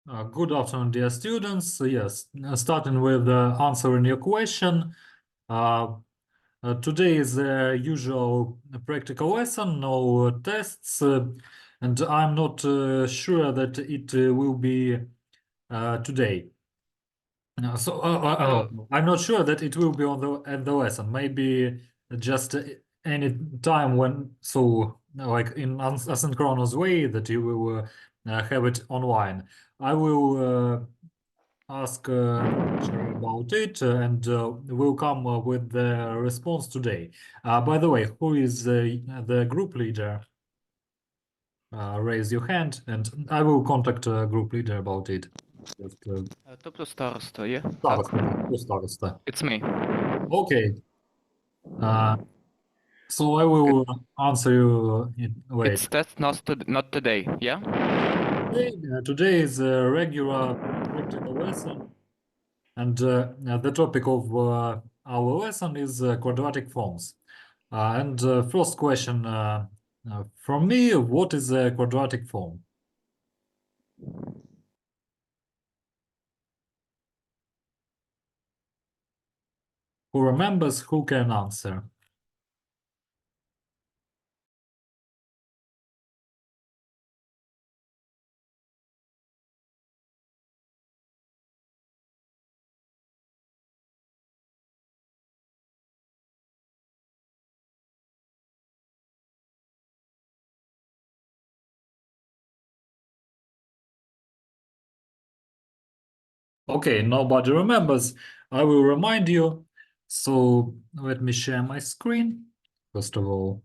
Good afternoon, dear students. Yes, starting with answering your question. Today is the usual practical lesson, no tests, and I'm not sure that it will be today. I'm not sure that it will be on the lesson. Maybe just any time when like in asynchronous way that you will have it online. I will ask teacher about it and we'll come with the response today. By the way, who is the group leader? Raise your hand and I will contact group leader about it. Just, Тобто староста є? Староста, да, староста. It's me. Okay. So I will answer you later. It's test not today, yeah? Today is a regular practical lesson, and the topic of our lesson is quadratic forms. And first question from me, what is a quadratic form? Who remembers, who can answer? Okay, nobody remembers. I will remind you. So let me share my screen, first of all.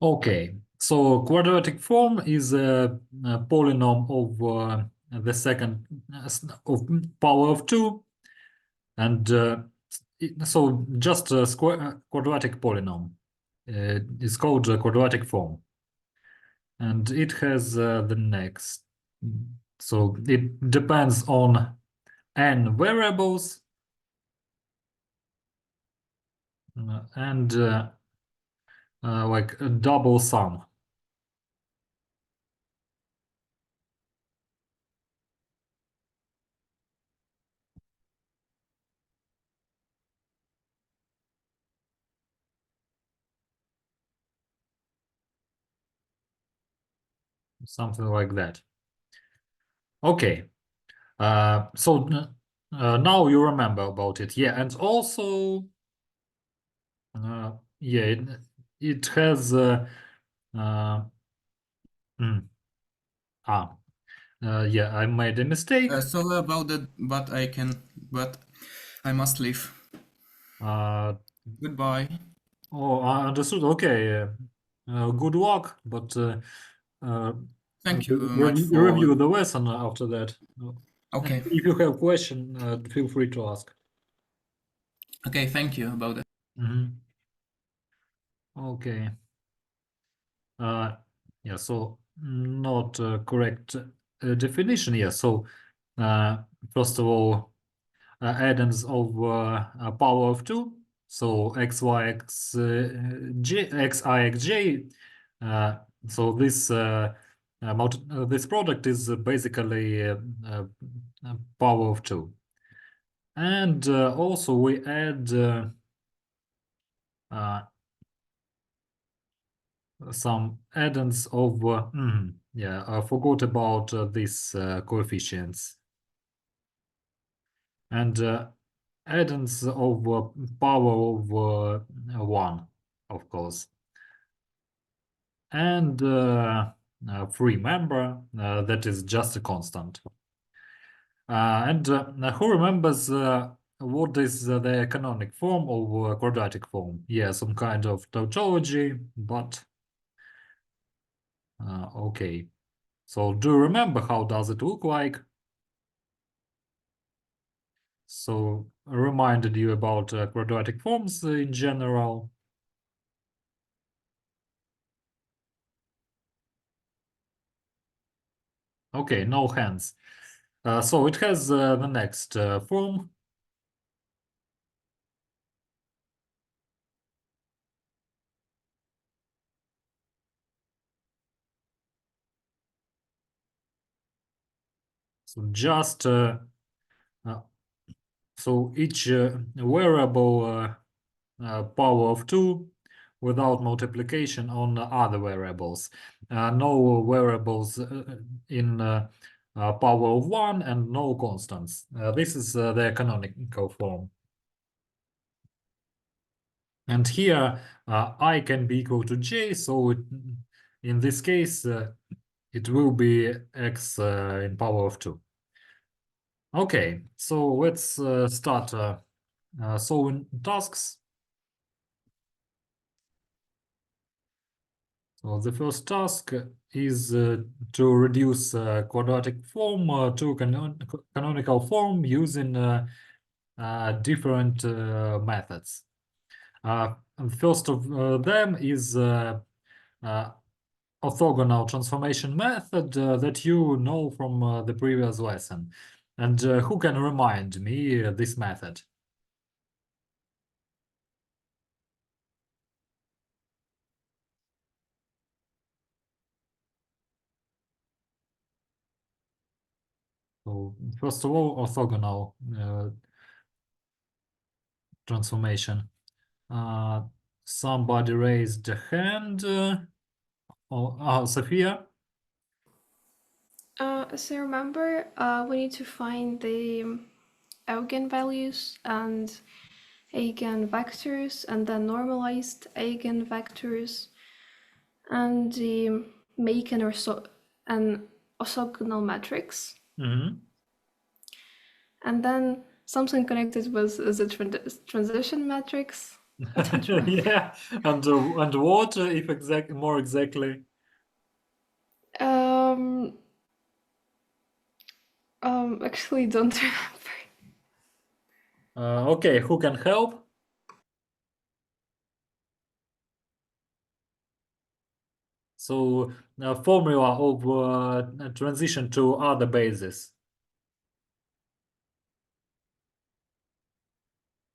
Okay, so quadratic form is a polynomial of the second of power of 2, and so just a quadratic polynomial. It's called a quadratic form, and it has the next. So it depends on n variables and like a double sum. Something like that. Okay. So now you remember about it. Yeah, and also, yeah, it has uh, mm, yeah, I made a mistake. Sorry about that, but I must leave. Goodbye. Oh, I understood. Okay, good luck, but Thank you much review the lesson after that. Okay. If you have question, feel free to ask. Okay, thank you about that. Okay. Yeah, so not correct definition. Yeah, so first of all, addends of a power of 2. So x, y, x, j, x, I, x, j. So this product is basically power of 2. And also we add some addends of yeah, I forgot about these coefficients and addends of power of 1, of course, and free member that is just a constant. And who remembers what is the canonic form of quadratic form? Yeah, some kind of tautology, but okay. So do you remember how does it look like? So I reminded you about quadratic forms in general. Okay, no hands. So it has the next form. So just so each variable power of 2 without multiplication on other variables. No variables in power of 1 and no constants. This is the canonical form. And here I can be equal to j, so in this case it will be x in power of 2. Okay, so let's start solving tasks. So the first task is to reduce quadratic form to canonical form using different methods. And first of them is orthogonal transformation method that you know from the previous lesson. And who can remind me this method? So first of all, orthogonal transformation. Somebody raised a hand. Sophia? So remember, we need to find the eigenvalues and eigenvectors, and then normalized eigenvectors, and make an orthogonal matrix. Mm-hmm. And then something connected with the transition matrix. I don't remember. Yeah, and what if more exactly? Actually don't remember. Okay, who can help? So formula of transition to other bases.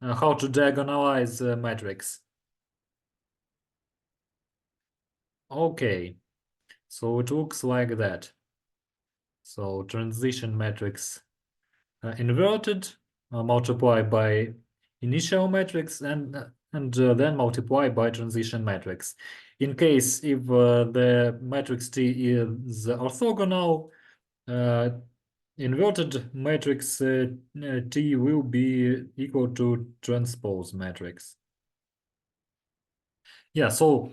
How to diagonalize a matrix. Okay, so it looks like that. So transition matrix inverted, multiplied by initial matrix, and then multiplied by transition matrix. In case if the matrix T is orthogonal, inverted matrix T will be equal to transpose matrix. Yeah, so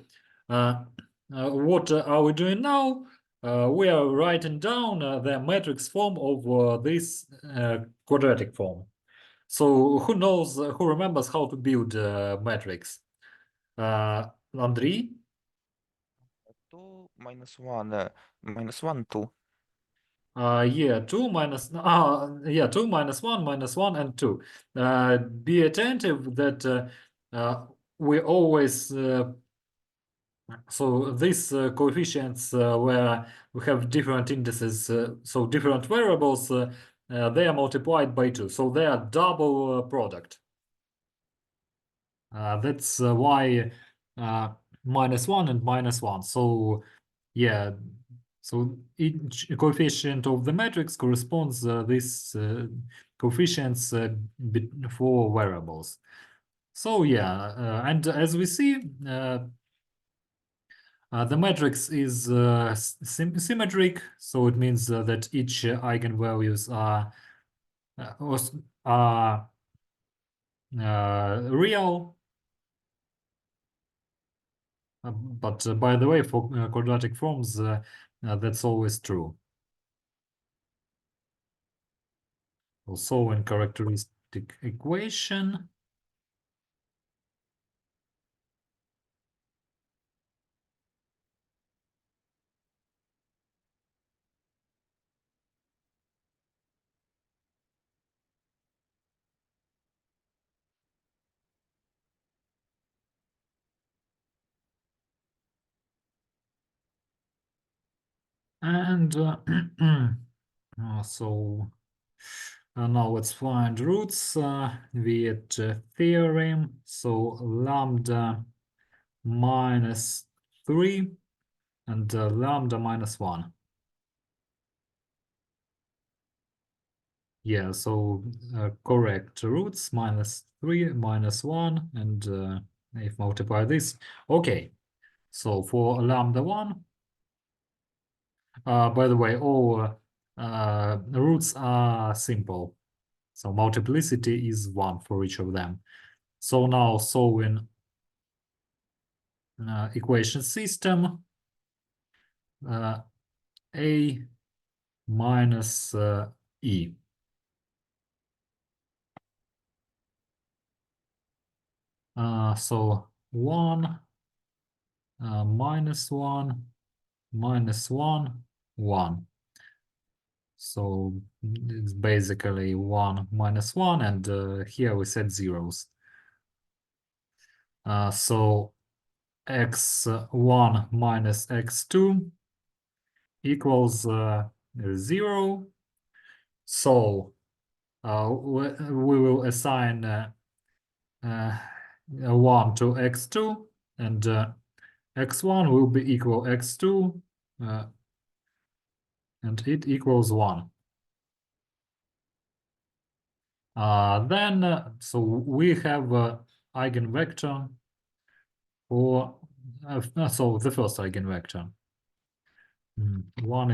what are we doing now? We are writing down the matrix form of this quadratic form. So who knows, who remembers how to build a matrix? Andriy? 2 minus 1, minus 1, 2. Yeah, 2 minus 1 minus 1 and 2. Be attentive that we always so these coefficients where we have different indices, so different variables, they are multiplied by 2, so they are double product. That's why minus 1 and minus 1. So yeah, so each coefficient of the matrix corresponds this coefficients for variables. So yeah, and as we see, the matrix is symmetric, so it means that each eigenvalues are real. But by the way, for quadratic forms, that's always true. Also, in characteristic equation. And so now let's find roots via theorem. So lambda minus 3 and lambda minus 1. Yeah, so correct roots -3, -1, and if multiply this, okay. So for lambda 1, by the way, all roots are simple. So multiplicity is 1 for each of them. So now solving equation system, A minus E. So 1, -1, -1, 1. So it's basically 1 -1, and here we set zeros. So x1 minus x2 equals 0. So we will assign 1 to x2, and x1 will be equal x2, and it equals 1. Then, so we have eigenvector for, so the first eigenvector. 1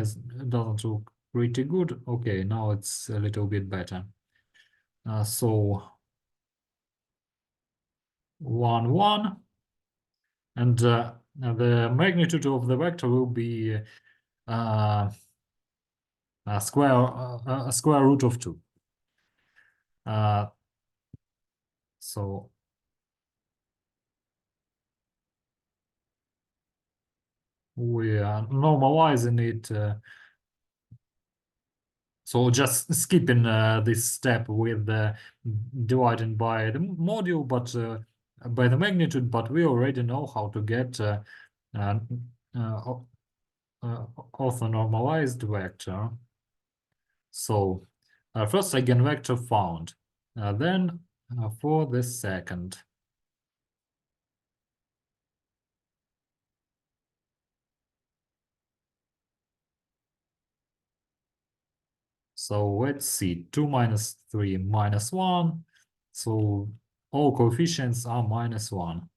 doesn't look pretty good. Okay, now it's a little bit better. So 1, 1, and the magnitude of the vector will be a square root of 2. So we are normalizing it. So just skipping this step with dividing by the module, but by the magnitude, but we already know how to get orthonormalized vector. So first eigenvector found, then for the second. So let's see, 2 minus 3 minus 1. So all coefficients are -1.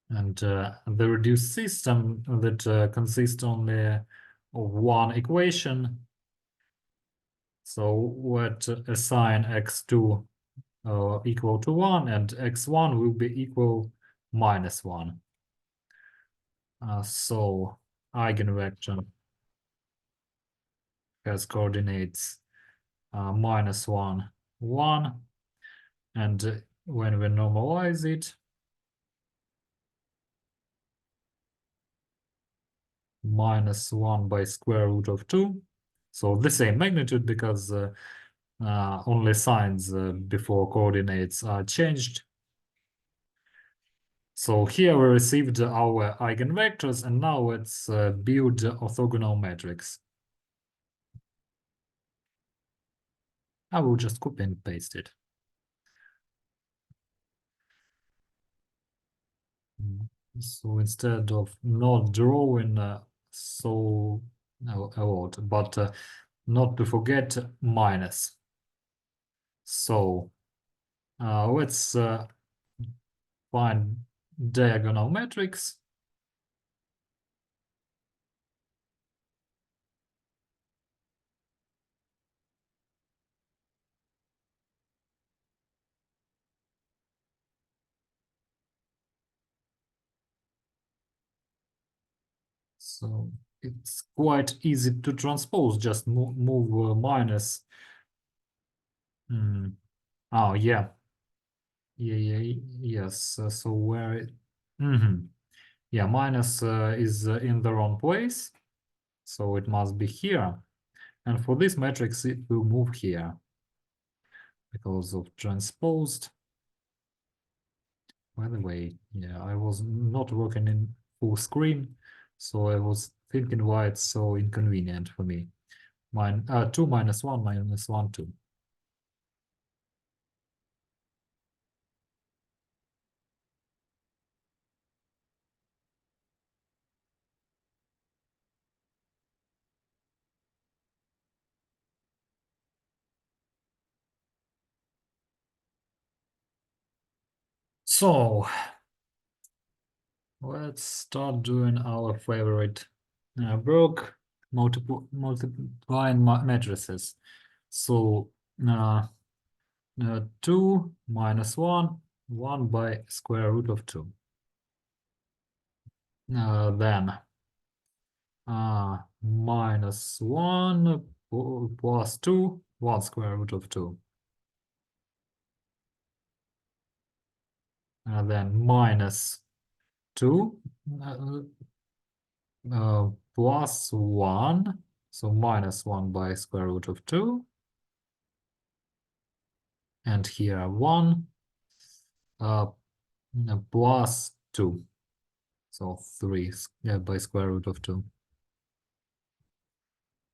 And the reduced system that consists only of one equation. So let assign x2 equal to 1, and x1 will be equal -1. So eigenvector has coordinates -1, 1, and when we normalize it, -1 by square root of 2. So the same magnitude, because only signs before coordinates are changed. So here we received our eigenvectors, and now let's build orthogonal matrix. I will just copy and paste it. So instead of not drawing so a lot, but not to forget minus. So let's find diagonal matrix. So it's quite easy to transpose, just move minus. Oh, yeah. Yes. So where yeah, minus is in the wrong place. So it must be here. And for this matrix, it will move here because of transposed. By the way, yeah, I was not working in full screen, so I was thinking why it's so inconvenient for me. 2 minus 1 minus 1, 2. So let's start doing our favorite multiplying matrices. So 2 minus 1, 1 by square root of 2. Then minus 1 plus 2, 1 square root of 2. And then minus 2 plus 1, so minus 1 by square root of 2. And here 1 plus 2, so 3 by square root of 2.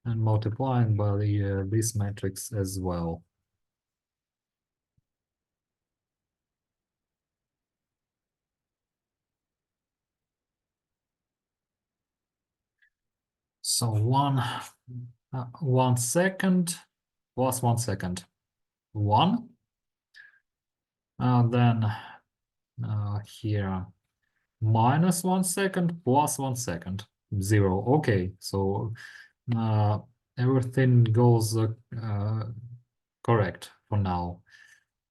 And multiplying by this matrix as well. So 1 second plus 1 second, 1. Then here minus 1 second plus 1 second, 0. Okay, so everything goes correct for now.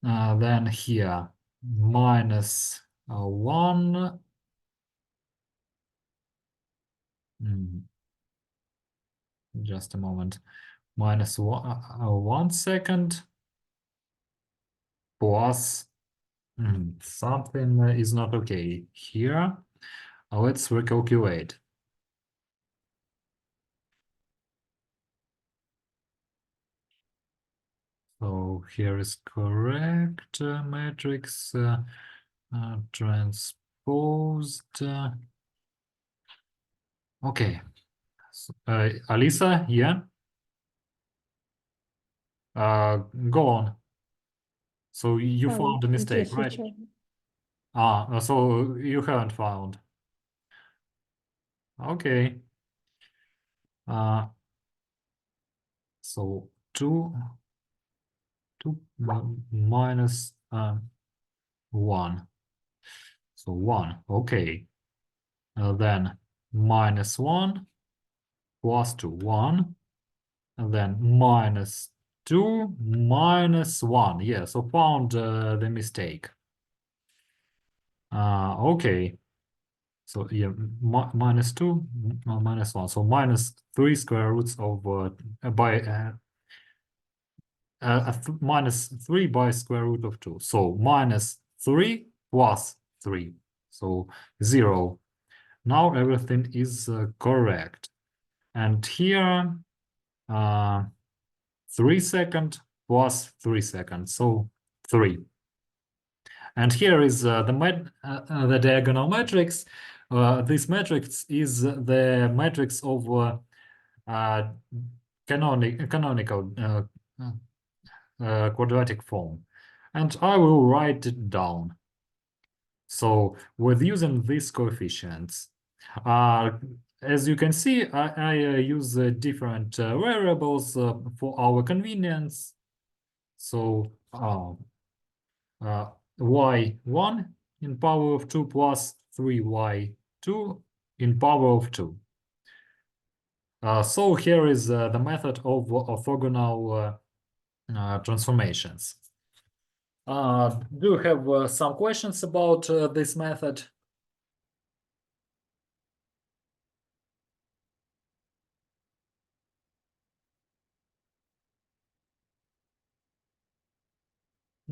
Then here minus 1. Just a moment. Minus 1 second plus something is not okay here. Let's recalculate. So here is correct matrix transposed. Okay. So, Alisa, yeah? Go on. So you found a mistake, right? So you haven't found. Okay. So 2 minus 1. So 1, okay. Then minus 1 plus 2, 1. And then minus 2 minus 1. Yeah, so found the mistake. Okay. So yeah, minus 2 minus 1. So minus 3 square roots of minus 3 by square root of 2. So minus 3 plus 3. So 0. Now everything is correct. And here 3 second plus 3 seconds. So 3. And here is the diagonal matrix. This matrix is the matrix of canonical quadratic form. And I will write it down. So with using these coefficients, as you can see, I use different variables for our convenience. So y1 in power of 2 plus 3y2 in power of 2. So here is the method of orthogonal transformations. Do you have some questions about this method?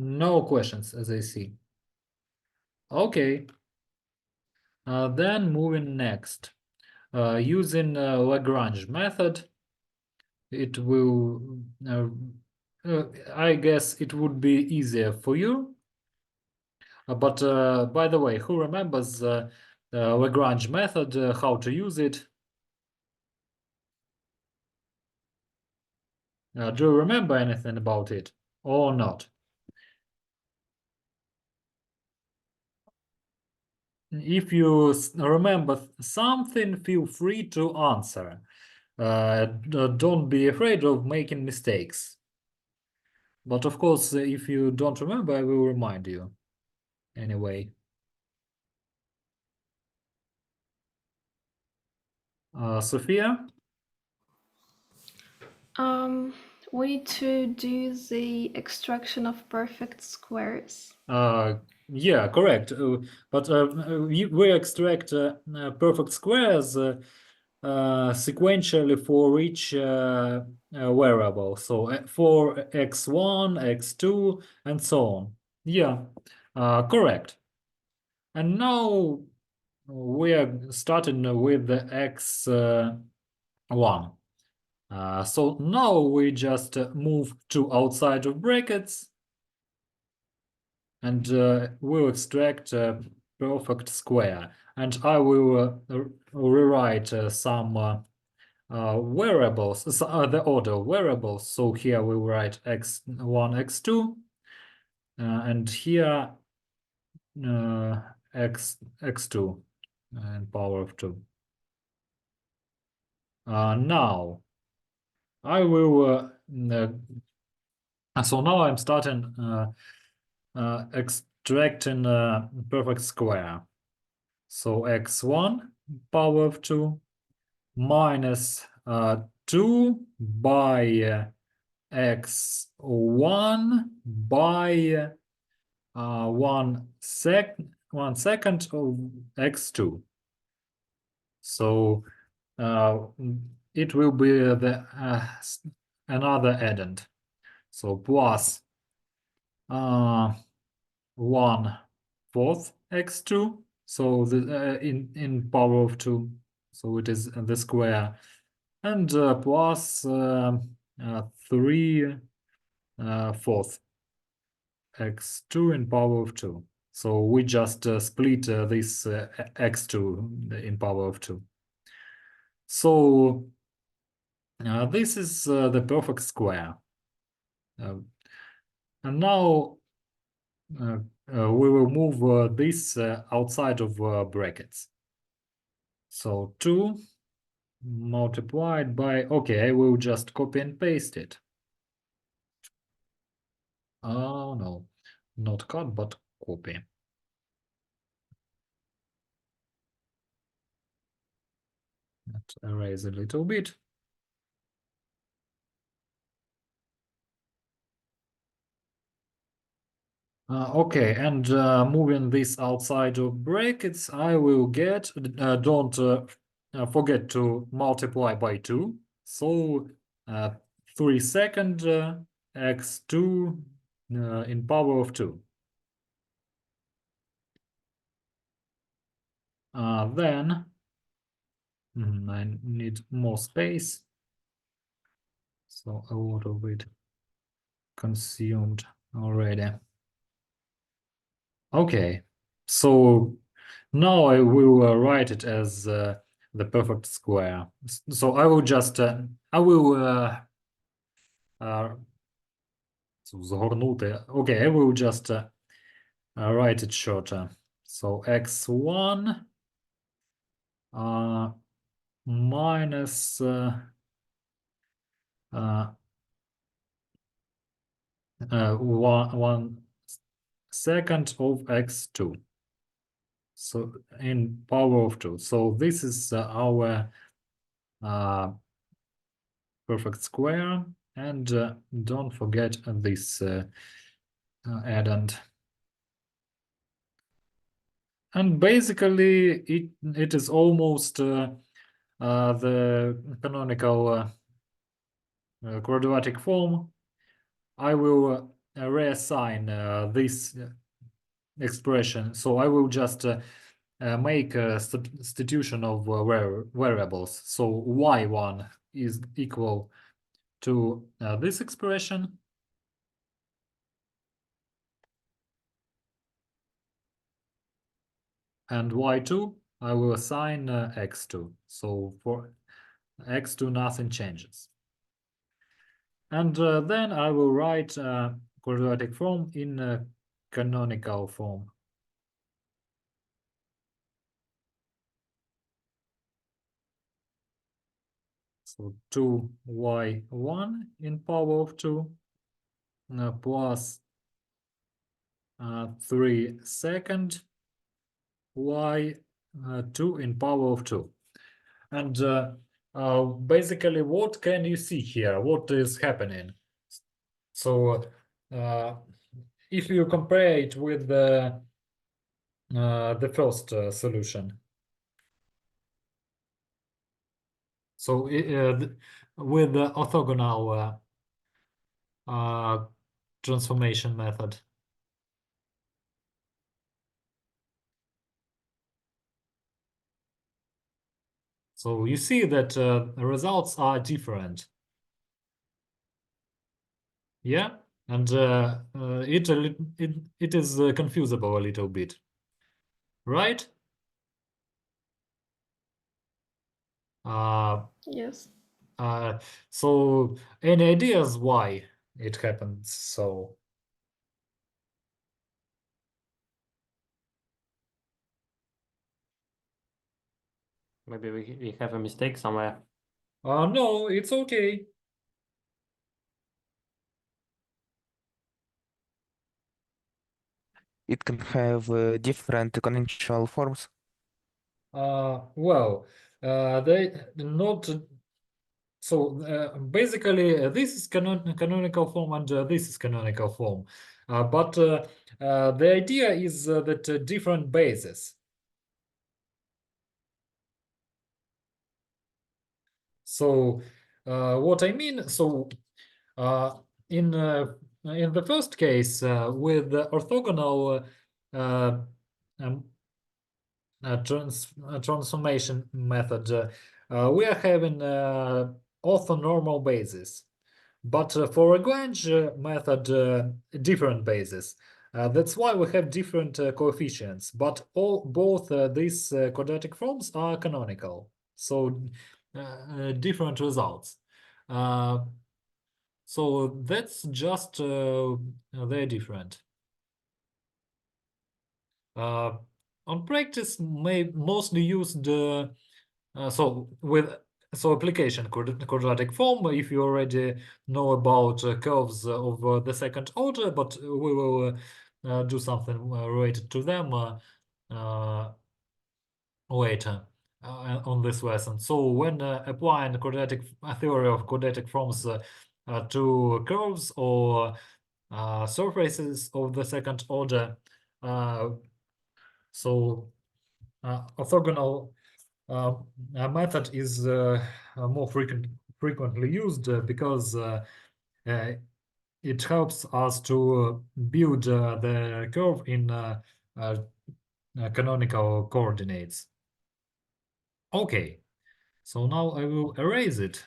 No questions, as I see. Okay. Then moving next. Using Lagrange method, it will, I guess it would be easier for you. But by the way, who remembers Lagrange method, how to use it? Do you remember anything about it or not? If you remember something, feel free to answer. Don't be afraid of making mistakes. But of course, if you don't remember, I will remind you. anyway. Sophia? Way to do the extraction of perfect squares. Yeah, correct. But we extract perfect squares sequentially for each variable. So for x1, x2, and so on. Yeah, correct. And now we are starting with the x1. So now we just move to outside of brackets and we'll extract a perfect square. And I will rewrite some variables, the order of variables. So here we will write x1, x2, and here x2 and power of 2. Now I will so now I'm starting extracting a perfect square. So x1 power of 2 minus 2 by x1 by 1 second of x2. So it will be the another addend. So plus 1/4 x2. So the in power of 2. So it is the square, and plus 3/4 x2 in power of 2. So we just split this x2 in power of 2. So this is the perfect square. And now we will move this outside of brackets. So 2 multiplied by, okay, I will just copy and paste it. Oh no, not cut, but copy. Let's erase a little bit. Okay, and moving this outside of brackets, I will get, don't forget to multiply by 2. So 3 second x2 in power of 2. Then I need more space. So a lot of it consumed already. Okay, so now I will write it as the perfect square. So I will just I will згорнути. Okay, I will just write it shorter. So x1 minus 1 second of x2. So in power of 2. So this is our perfect square, and don't forget this addend. And basically it is almost the canonical quadratic form. I will reassign this expression. So I will just make a substitution of variables. So y1 is equal to this expression. And y2, I will assign x2. So for x2, nothing changes. And then I will write quadratic form in canonical form. So 2y1 in power of 2 plus 3 second y 2 in power of 2. And basically, what can you see here? What is happening? So if you compare it with the first solution, so with the orthogonal transformation method. So you see that the results are different. Yeah, and it is confusable a little bit, right? Yes. So any ideas why it happens so? Maybe we have a mistake somewhere. No, it's okay. It can have different exponential forms. Well, they not. So basically, this is canonical form and this is canonical form. But the idea is that different bases. So what I mean, so in the first case, with the orthogonal um, transformation method, we are having orthonormal basis. But for Lagrange method, different basis. That's why we have different coefficients. But both these quadratic forms are canonical. So different results. So that's just they're different. On practice, mostly used so application quadratic form. If you already know about curves of the second order, but we will do something related to them later on this lesson. So when applying quadratic theory of quadratic forms to curves or surfaces of the second order, so orthogonal method is more frequently used because it helps us to build the curve in canonical coordinates. Okay, so now I will erase it.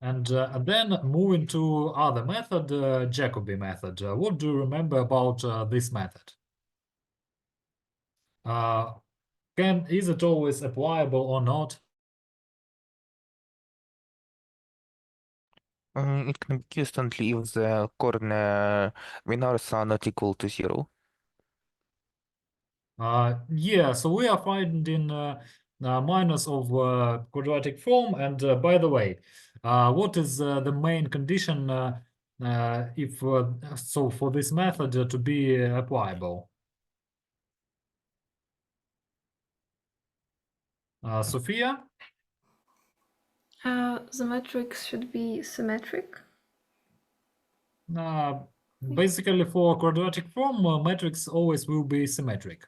And then moving to other method, Jacobi method. What do you remember about this method? Is it always applicable or not? It can be used only if the corner minors are not equal to 0. Yeah, so we are finding minus of quadratic form. And by the way, what is the main condition if so for this method to be applicable? Sophia? The matrix should be symmetric. Basically, for quadratic form, matrix always will be symmetric.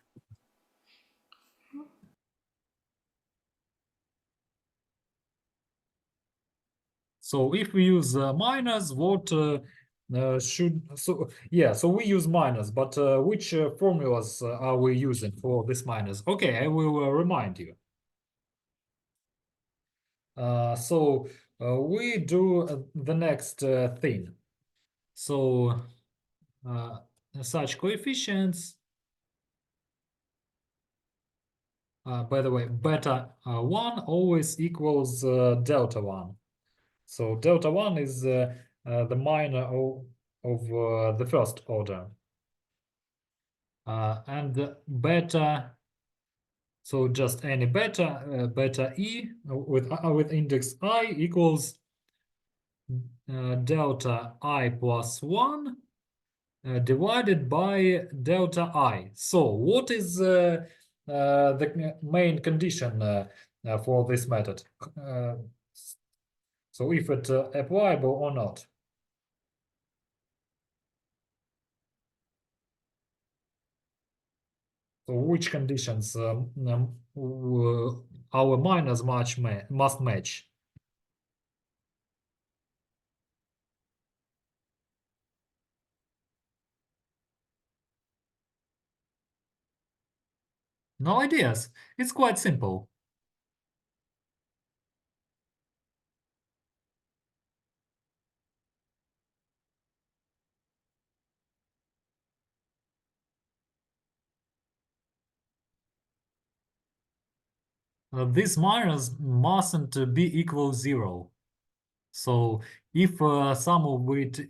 So if we use minus, what should so yeah? So we use minus, but which formulas are we using for this minus? Okay, I will remind you. So we do the next thing. So such coefficients. By the way, beta 1 always equals delta 1. So delta 1 is the minor of the first order. And beta, so just any beta, beta e with index I equals delta I plus 1 divided by delta I. So what is the main condition for this method? So if it applicable or not? So which conditions our minors must match? No ideas. It's quite simple. These minors mustn't be equal 0. So if sum of it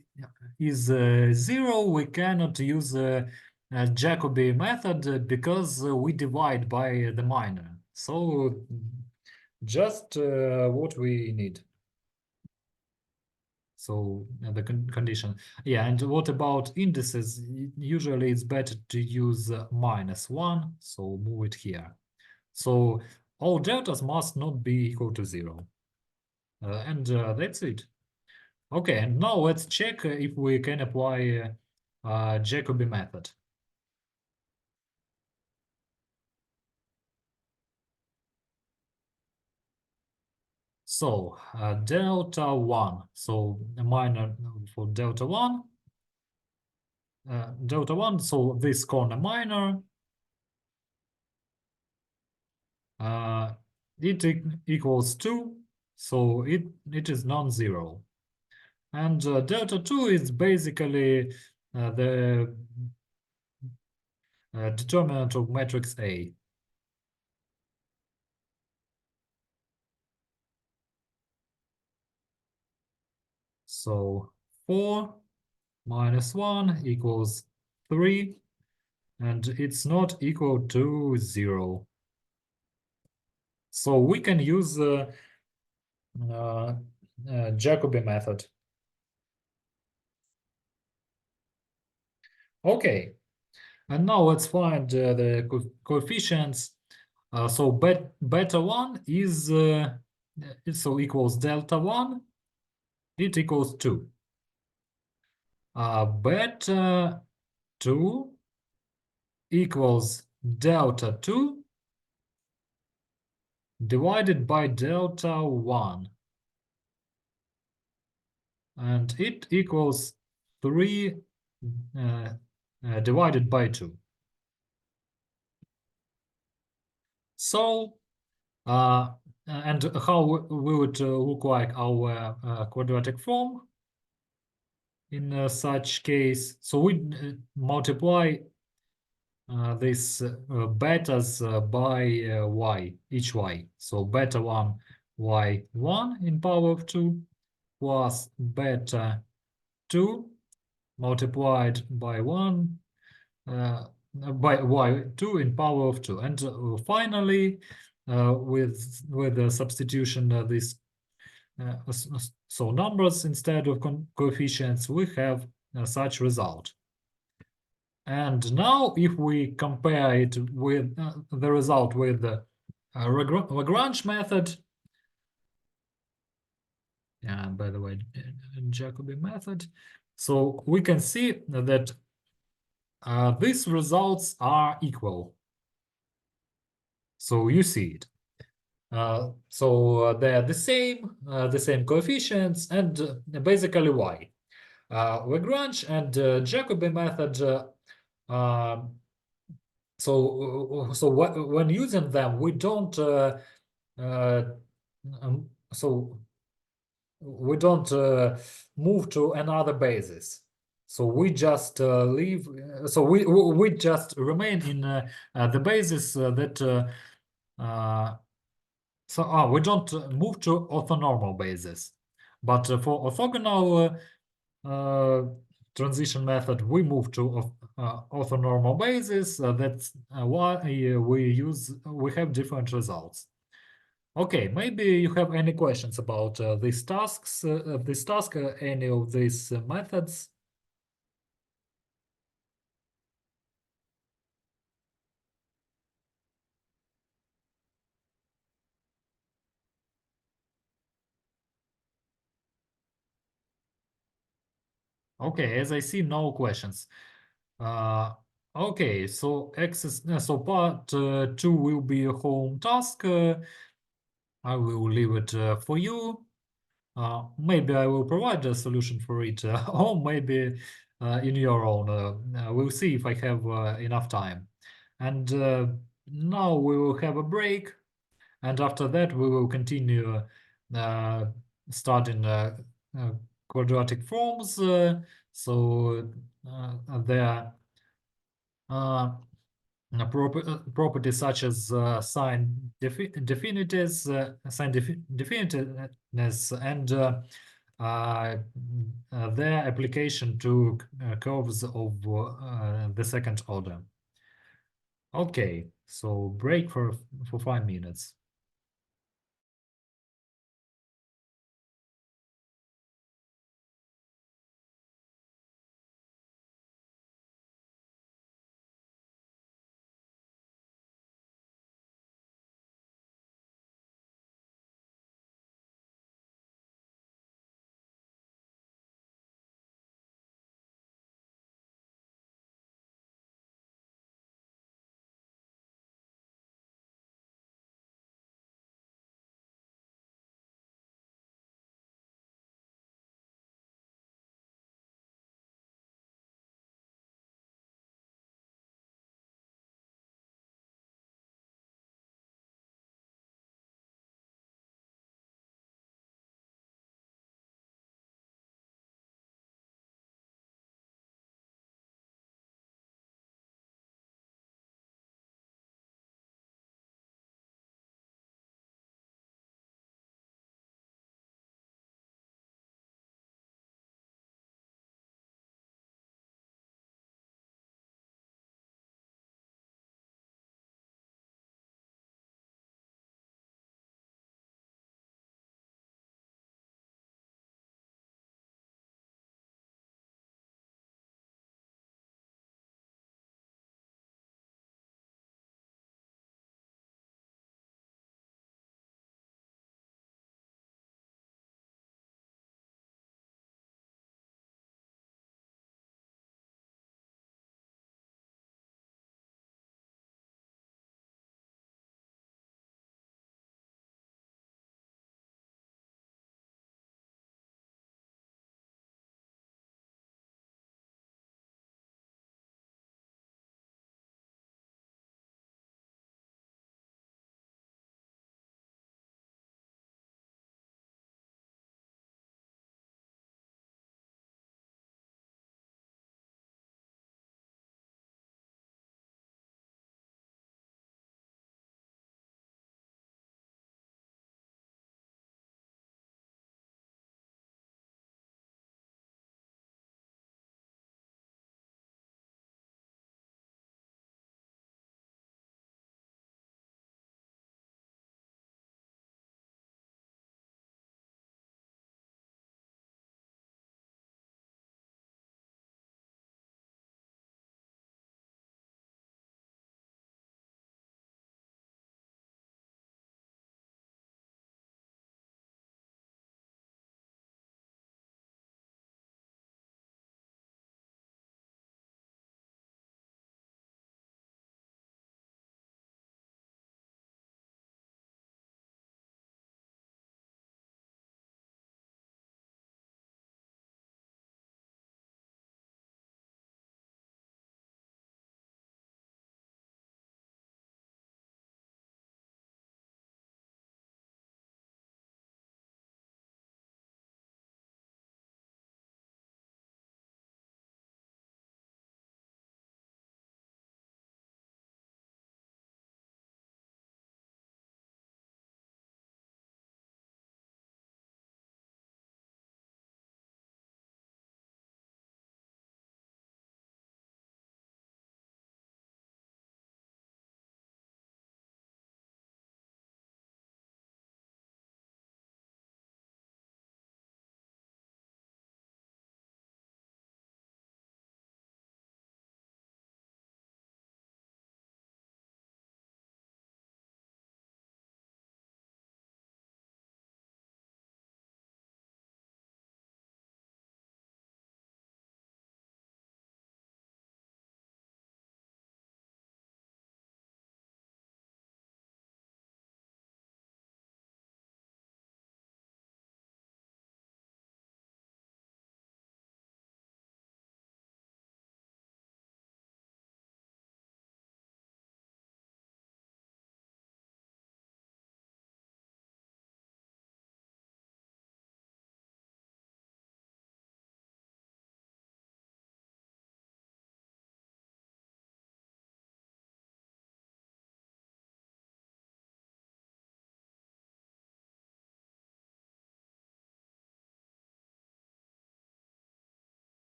is 0, we cannot use Jacobi method because we divide by the minor. So just what we need. So the condition. Yeah, and what about indices? Usually it's better to use -1, so move it here. So all deltas must not be equal to 0. And that's it. Okay, and now let's check if we can apply Jacobi method. So delta 1, so a minor for delta 1, so this corner minor, it equals 2, so it is non-zero. And delta 2 is basically the determinant of matrix A. So 4 minus 1 equals 3, and it's not equal to 0. So we can use Jacobi method. Okay, and now let's find the coefficients. So beta 1 is so equals delta 1, it equals 2. Beta 2 equals delta 2 divided by delta 1. And it equals 3 divided by 2. So, and how will it look like our quadratic form in such case? So we multiply these betas by y, each y. So beta 1 y1 in power of 2 plus beta 2 multiplied by 1 by y2 in power of 2. And finally, with the substitution this so numbers instead of coefficients, we have such result. And now if we compare it with the result with the Lagrange method, by the way, Jacobi method, so we can see that these results are equal. So you see it. So they're the same coefficients, and basically y. Lagrange and Jacobi method. So when using them, we don't. So we don't move to another basis. So we just leave. So we just remain in the basis that. So we don't move to orthonormal basis, but for orthogonal transition method, we move to orthonormal basis. That's why we have different results. Okay, maybe you have any questions about these tasks, any of these methods. Okay, as I see, no questions. Okay, so so part two will be a home task. I will leave it for you. Maybe I will provide a solution for it, or maybe in your own. We'll see if I have enough time. And now we will have a break, and after that we will continue studying uh, quadratic forms. So there are properties such as sign definiteness, and their application to curves of the second order. Okay, so break for 5 minutes.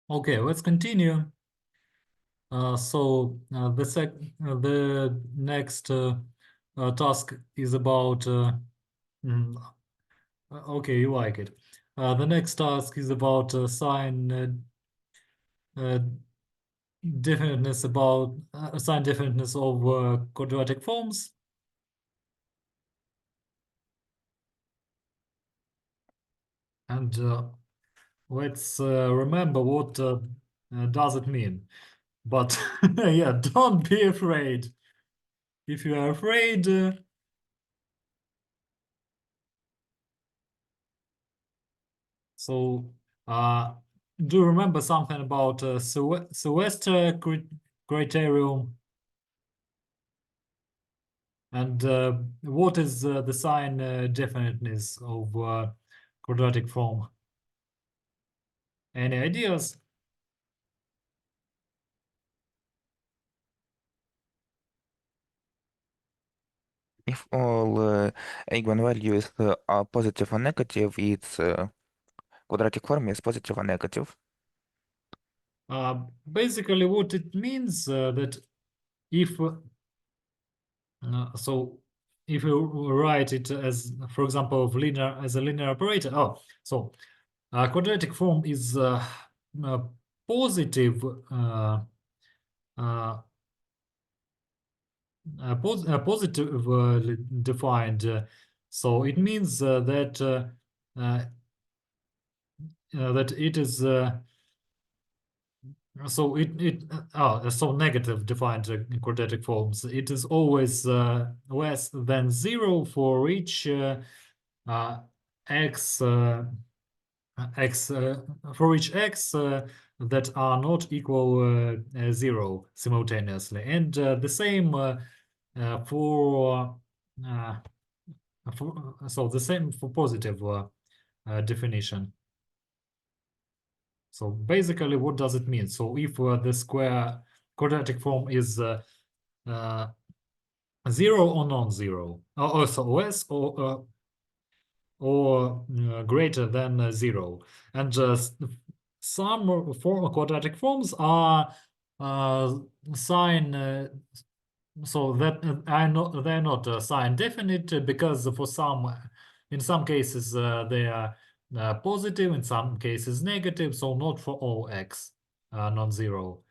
Okay, let's continue. So the next task is about mm, okay, you like it. The next task is about sign definiteness sign definiteness of quadratic forms. And let's remember what does it mean. But yeah, don't be afraid. If you are afraid, so do you remember something about Sylvester criterion? And what is the sign definiteness of quadratic form? Any ideas? If all eigenvalues are positive or negative, its quadratic form is positive or negative. Basically, what it means that if so if you write it as, for example, of linear as a linear operator. Oh, so quadratic form is positive positively defined. So it means that it is so so negative defined quadratic forms. It is always less than 0 for each x x for each x that are not equal 0 simultaneously, and the same for so the same for positive definition. So basically, what does it mean? So if the square quadratic form is 0 or non-zero, or so less or greater than 0, and some quadratic forms are sign so that they're not sign definite, because for in some cases they are positive, in some cases negative, so not for all x non-zero.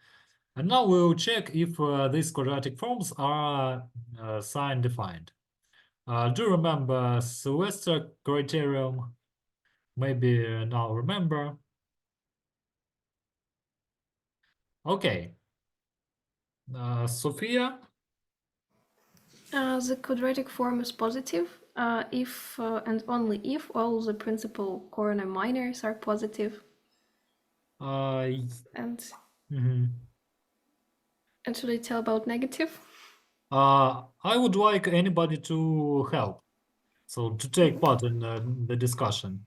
And now we'll check if these quadratic forms are sign defined. Do you remember Sylvester criterion? Maybe now remember. Okay. Sophia? The quadratic form is positive if and only if all the principal corner minors are positive. And Mhm. should I tell about negative? I would like anybody to help, so to take part in the discussion.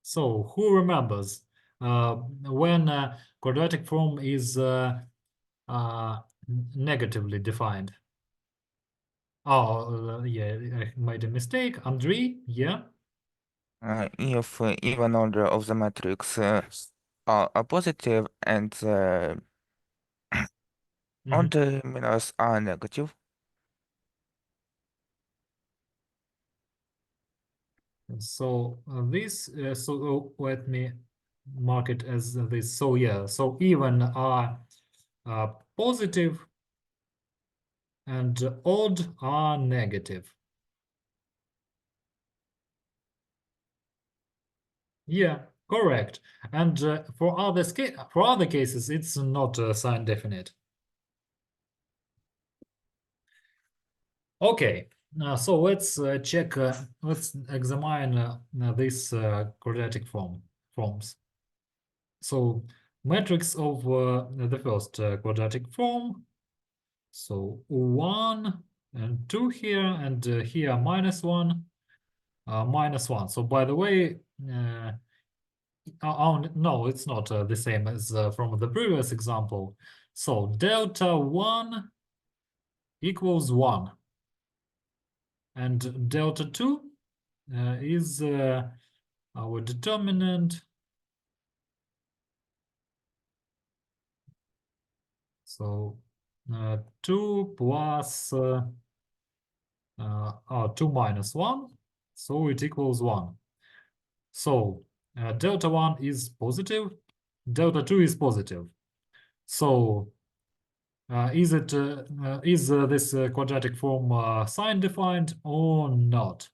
So who remembers when quadratic form is negatively defined? Oh, yeah, I made a mistake. Andrei, yeah? If even order of the matrix are positive and the Mhm. order minors are negative, So this, so let me mark it as this. So yeah, so even are positive and odd are negative. Yeah, correct. And for other cases, it's not sign definite. Okay, so let's check. Let's examine these quadratic forms. So matrix of the first quadratic form. So 1 and 2 here, and here -1, -1. So by the way, no, it's not the same as from the previous example. So delta 1 equals 1. And delta 2 is our determinant. So 2 plus 2 minus 1, so it equals 1. So delta 1 is positive, delta 2 is positive. So is this quadratic form sign defined or not?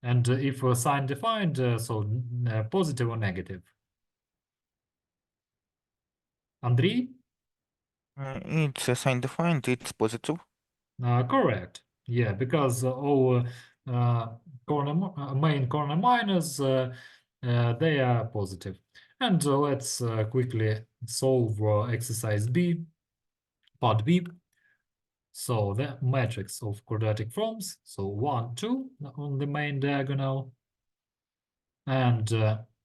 And if sign defined, so positive or negative? Andrei? It's a sign defined, it's positive. Correct. Yeah, because all main corner minors they are positive. And let's quickly solve exercise B, part B. So the matrix of quadratic forms. So 1, 2 on the main diagonal, and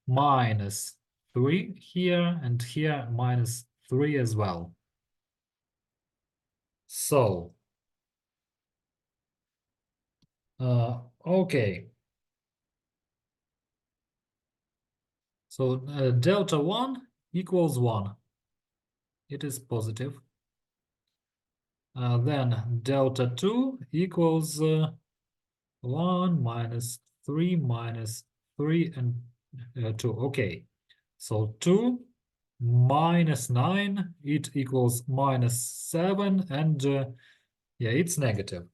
minus 3 here, and here minus 3 as well. So okay. So delta 1 equals 1. It is positive. Then delta 2 equals 1 minus 3 minus 3 and 2. Okay. So 2 minus 9, it equals minus 7, and yeah, it's negative.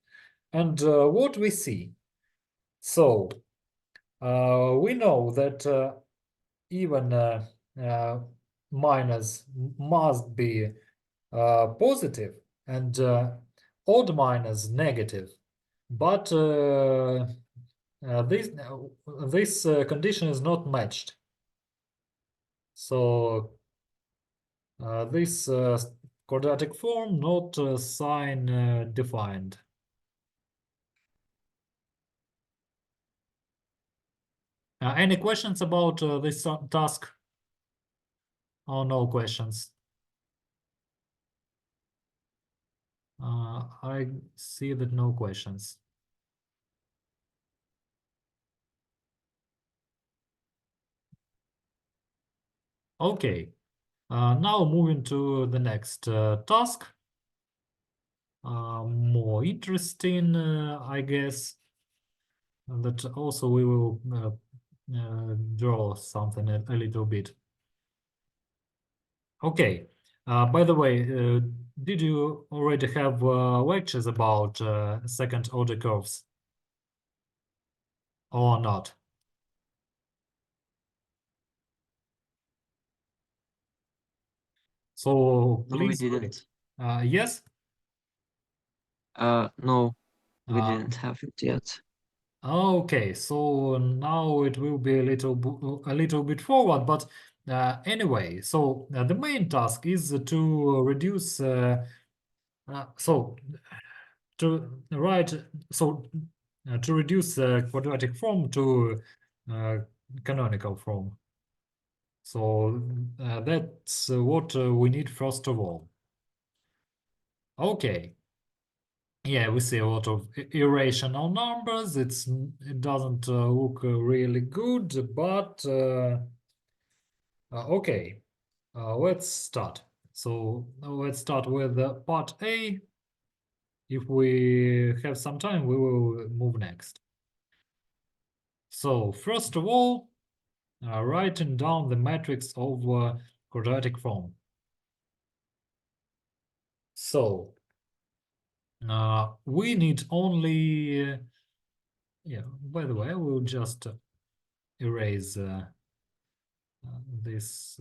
And what we see? So we know that even minus must be positive, and odd minus negative, but this condition is not matched. So this quadratic form not sign defined. Any questions about this task? Or no questions? I see that no questions. Okay, now moving to the next task. More interesting, I guess. And that also we will draw something a little bit. Okay. By the way, did you already have lectures about second order curves or not? So No, we please wait. didn't. Yes? No, we Uh, didn't have it yet. Okay, so now it will be a little bit forward, but anyway, so the main task is to reduce so to write so to reduce quadratic form to canonical form. So that's what we need first of all. Okay. Yeah, we see a lot of irrational numbers. It doesn't look really good, but okay. Let's start. So let's start with part A. If we have some time, we will move next. So first of all, writing down the matrix of quadratic form. So we need only, yeah, by the way, I will just erase this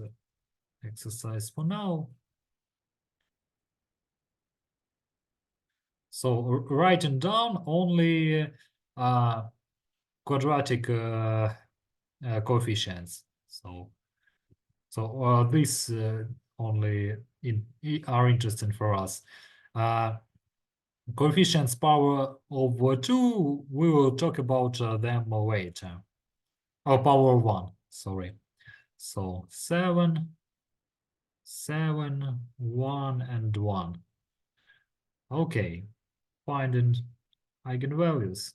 exercise for now. So writing down only quadratic coefficients. So this only are interesting for us. coefficients power of 2, we will talk about them later. Oh, power 1, sorry. So 7, 7, 1, and 1. Okay, finding eigenvalues.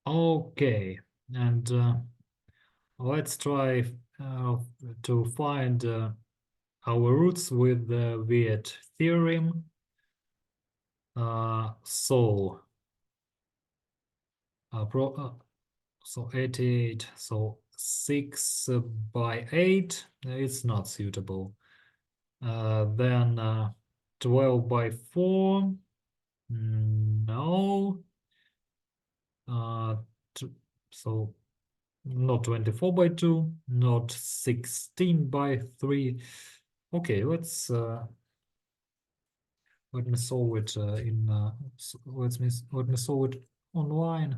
Okay, and let's try to find our roots with the Viet theorem. So 88, so 6 by 8, it's not suitable. Then 12 by 4, no. So not 24 by 2, not 16 by 3. Okay, let me solve it let me solve it online,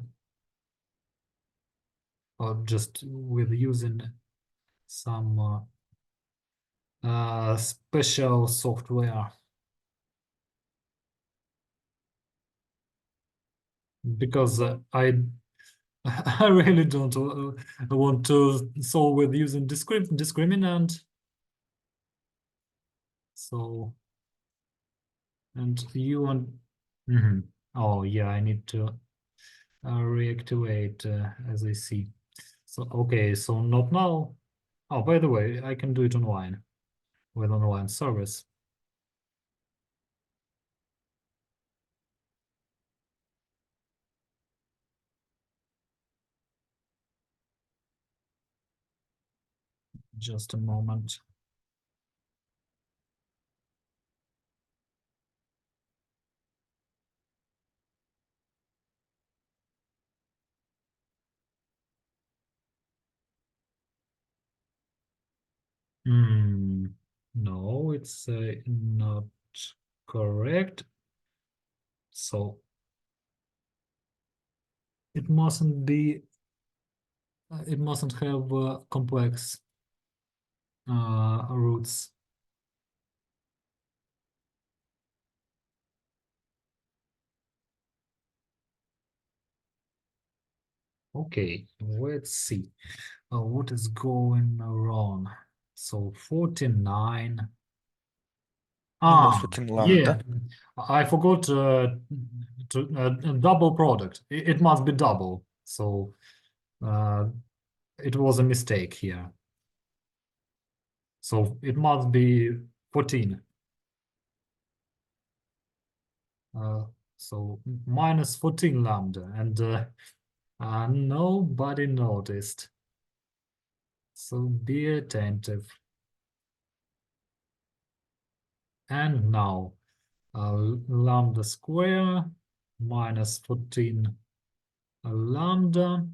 or just with using some special software, because I I really don't want to solve with using discriminant. So, and you want, oh yeah, I need to reactivate as I see. So, okay, so not now. Oh, by the way, I can do it online with online service. Just a moment. No, it's not correct. So it mustn't be, it mustn't have complex roots. Okay, let's see what is going wrong. So 49. Minus 14 Yeah, lambda. I forgot to double product. It must be double. So it was a mistake here. So it must be 14. So minus 14 lambda, and nobody noticed. So be attentive. And now lambda square minus 14 lambda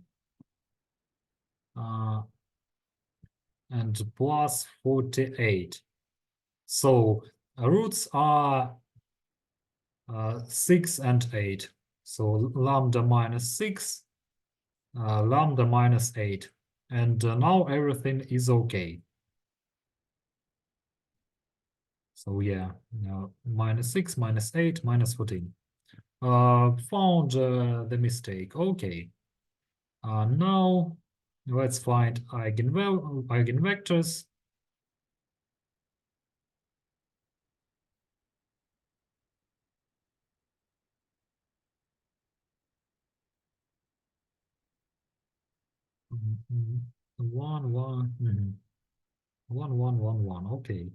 and plus 48. So roots are 6 and 8. So lambda minus 6, lambda minus 8. And now everything is okay. So yeah, minus 6, minus 8, minus 14. Found the mistake. Okay. Now let's find eigenvectors. One, one, 1, 1, 1, 1. Okay.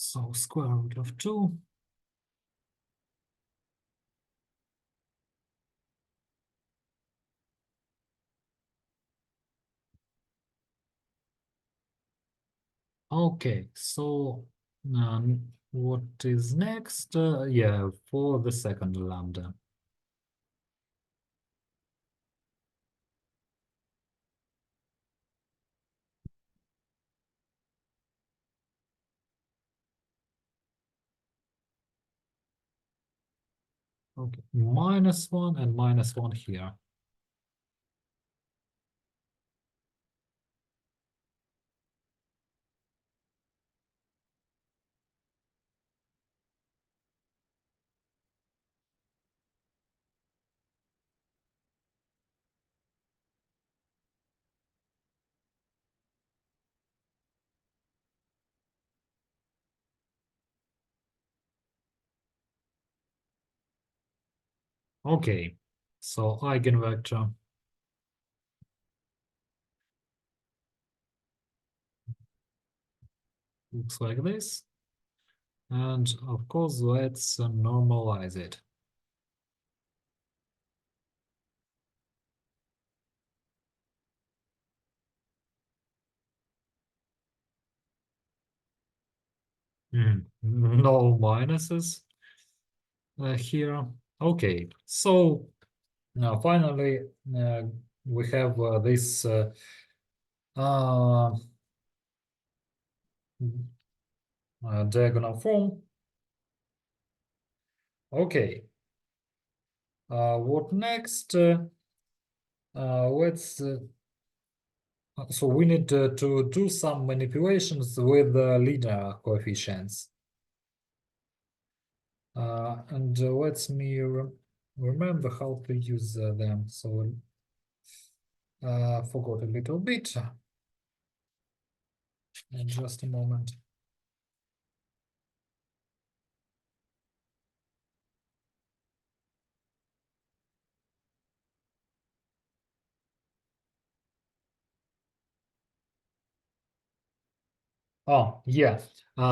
So square root of 2. Okay, so what is next? Yeah, for the second lambda. Okay, -1 and -1 here. Okay, so eigenvector looks like this. And of course, let's normalize it. No minuses here. Okay, so now finally we have this uh, diagonal form. Okay, what next? Let's so we need to do some manipulations with linear coefficients. And let me remember how to use them. So forgot a little bit. In just a moment. Oh, yeah.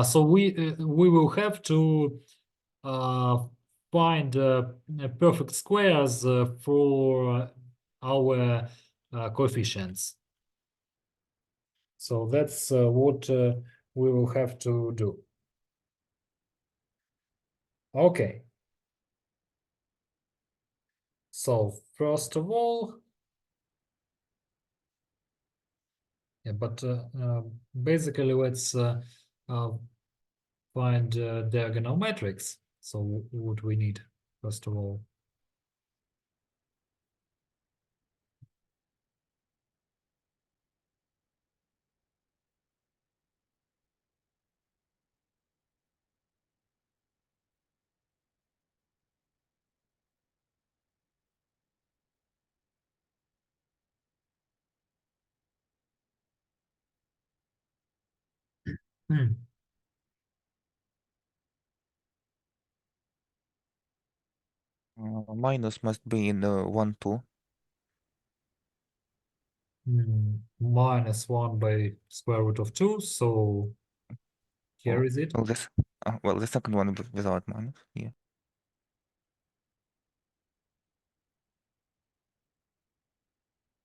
So we will have to find perfect squares for our coefficients. So that's what we will have to do. Okay. So first of all, yeah, but basically let's find diagonal matrix. So what we need first of all. Hmm. Minus must be in 1, 2. -1 by square root of 2. So here is it. Well, well, the second one without minus. Yeah.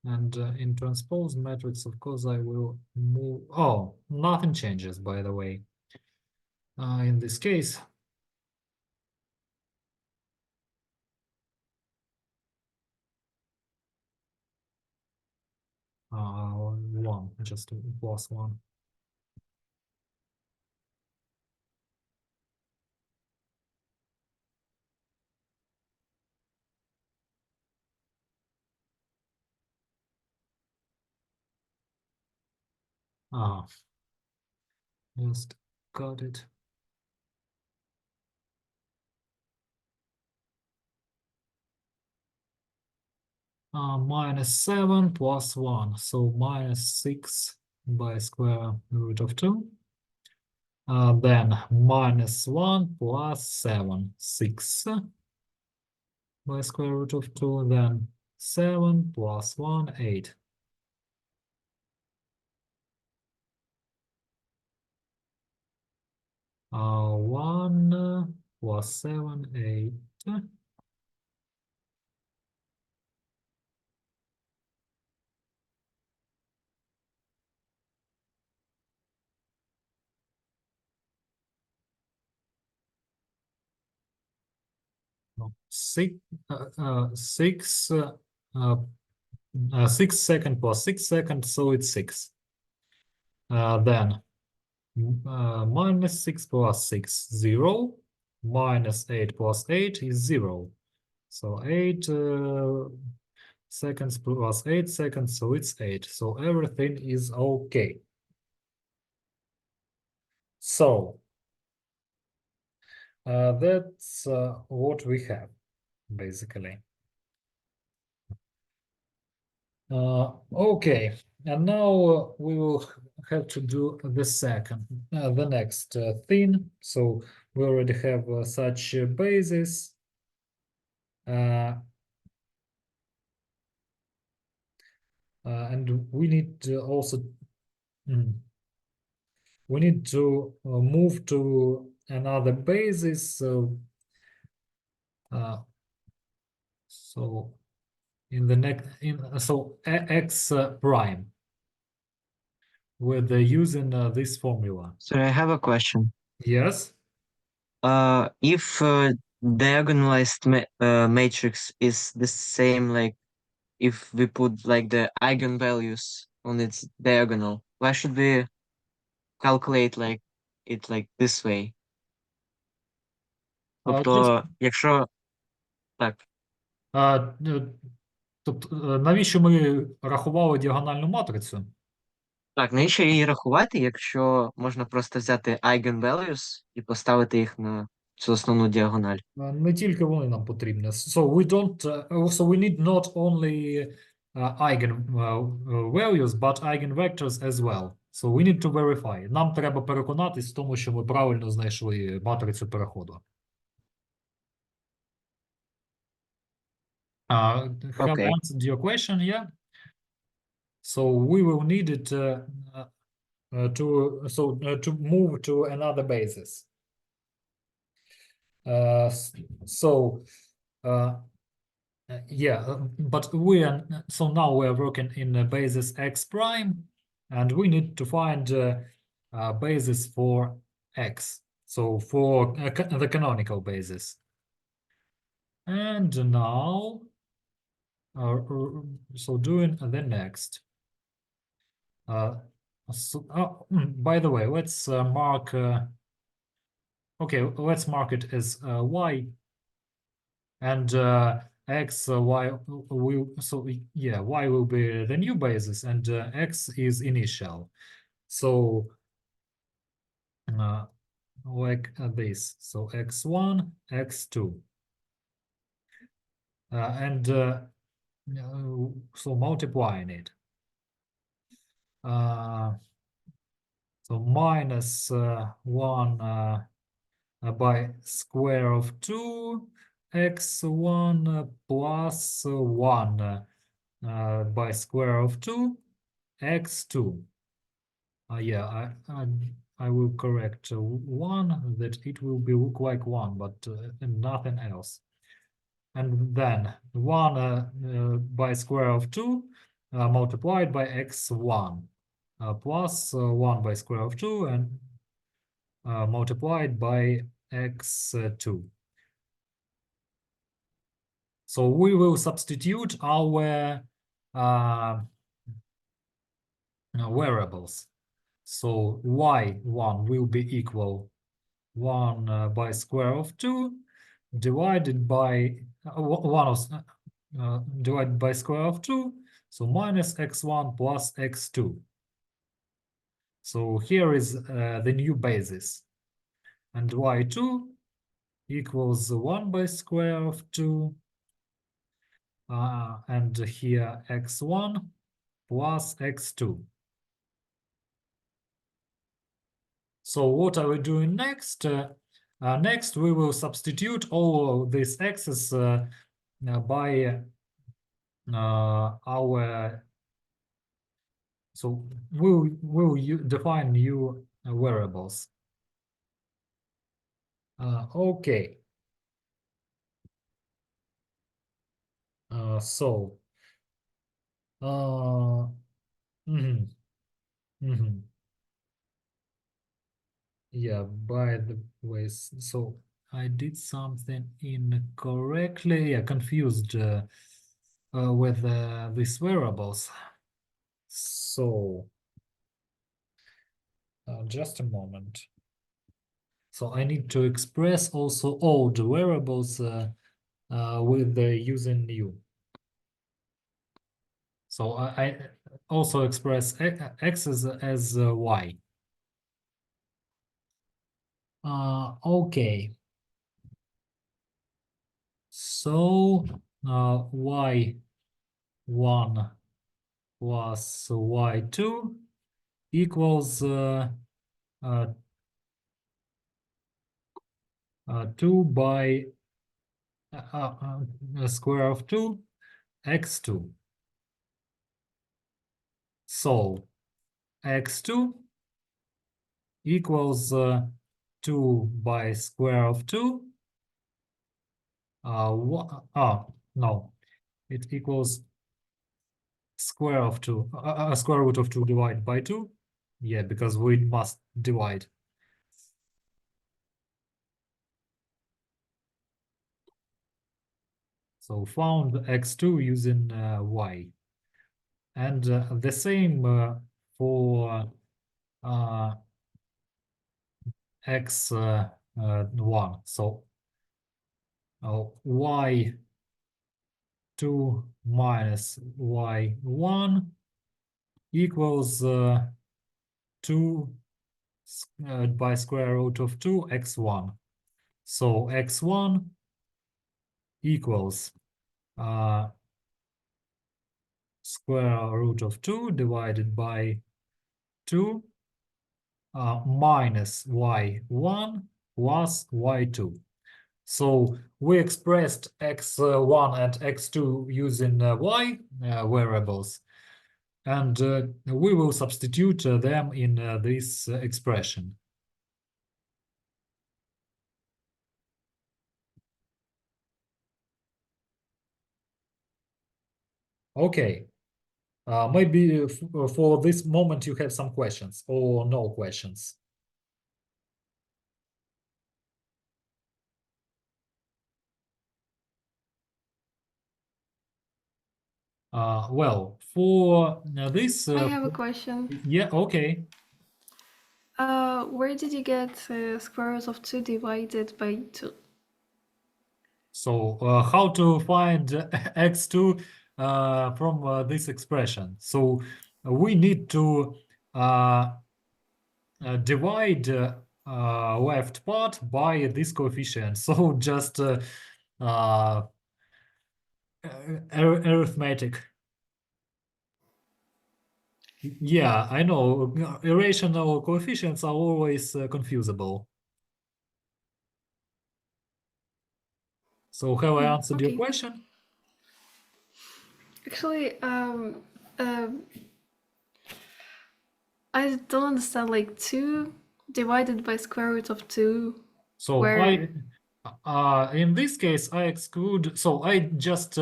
And in transpose matrix, of course, I will move. Oh, nothing changes, by the way. In this case, one, just +1. Ah, just got it. -7 + 1, so -6 by square root of 2. Then -1 + 7, 6 by square root of 2, then 7 + 1, 8. 1 plus 7, 8. No, 6, 6 second plus 6 seconds, so it's 6. Then minus 6 plus 6, 0. Minus 8 plus 8 is 0. So 8 seconds plus 8 seconds, so it's 8. So everything is okay. So that's what we have, basically. Okay, and now we will have to do the next thing. So we already have such a basis. And we need to also we need to move to another basis. So in the next x prime with using this formula. So I have a question. Yes. If diagonalized matrix is the same, like if we put like the eigenvalues on its diagonal, why should we calculate like it like this way? Тобто, якщо так, Тобто, навіщо ми рахували діагональну матрицю? так, навіщо її рахувати, якщо можна просто взяти eigenvalues і поставити їх на цю основну діагональ? Не тільки вони нам потрібні. So we don't, so we need not only eigenvalues, but eigenvectors as well. So we need to verify. Нам треба переконатись в тому, що ми правильно знайшли матрицю переходу. Have I Okay. answered your question? Yeah. So we will need it to move to another basis. But so now we are working in a basis x prime, and we need to find a basis for x. So for the canonical basis. And now, so doing the next. By the way, let's mark. Okay, let's mark it as y, and x, y will. So yeah, y will be the new basis, and x is initial. So like this. So x1, x2, and so multiplying it. So minus 1 by square of 2, x1 plus 1 by square of 2, x2. Yeah, I will correct 1, that it will be look like 1, but nothing else. And then 1 by square of 2 multiplied by x1 plus 1 by square of 2 and multiplied by x2. So we will substitute our variables. So y1 will be equal 1 by square of 2 divided by divided by square of 2, so minus x1 plus x2. So here is the new basis, and y2 equals 1 by square of 2, and here x1 plus x2. So what are we doing next? Next, we will substitute all of these x's by our. So we'll define new variables. Okay. So, mhm, mhm. Yeah, by the way, so I did something incorrectly. Yeah, confused with these variables. So, just a moment. So I need to express also all the variables with the using new. So I also express x as y. Okay. So y1 plus y2 equals 2 by square of 2 x2. So x2 equals 2 by square of 2. No, it equals square of 2, square root of 2 divided by 2. Yeah, because we must divide. So found x2 using y. And the same for x1. So y2 minus y1 equals 2 by square root of 2 x1. So x1 equals square root of 2 divided by 2 minus y1 plus y2. So we expressed x1 and x2 using y variables, and we will substitute them in this expression. Okay. Maybe for this moment you have some questions or no questions. Well, for this, I have a question. yeah, okay. Where did you get square root of 2 divided by 2? So how to find x2 from this expression? So we need to divide left part by this coefficient. So just arithmetic. Yeah, I know. Irrational coefficients are always confusable. So have I answered your Okay. question? Actually, I don't understand, like 2 divided by square root of 2. So Where- in this case, I exclude. So I just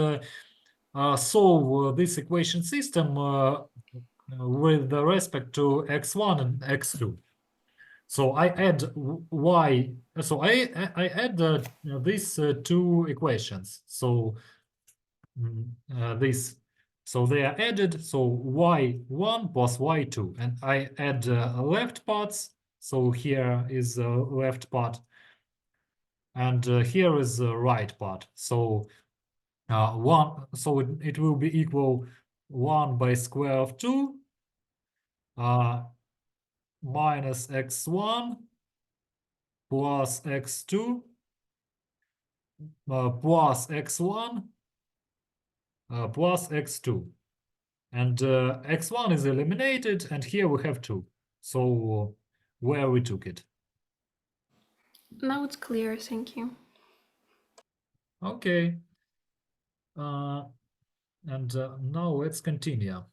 solve this equation system with respect to x1 and x2. So I add y. So I add these two equations. So this. So they are added. So y1 plus y2, and I add left parts. So here is the left part, and here is the right part. So one. So it will be equal 1 by square of 2 minus x1 plus x2 plus x1 plus x2. And x1 is eliminated, and here we have 2. So where we took it. Now it's clear, thank you. Okay. And now let's continue.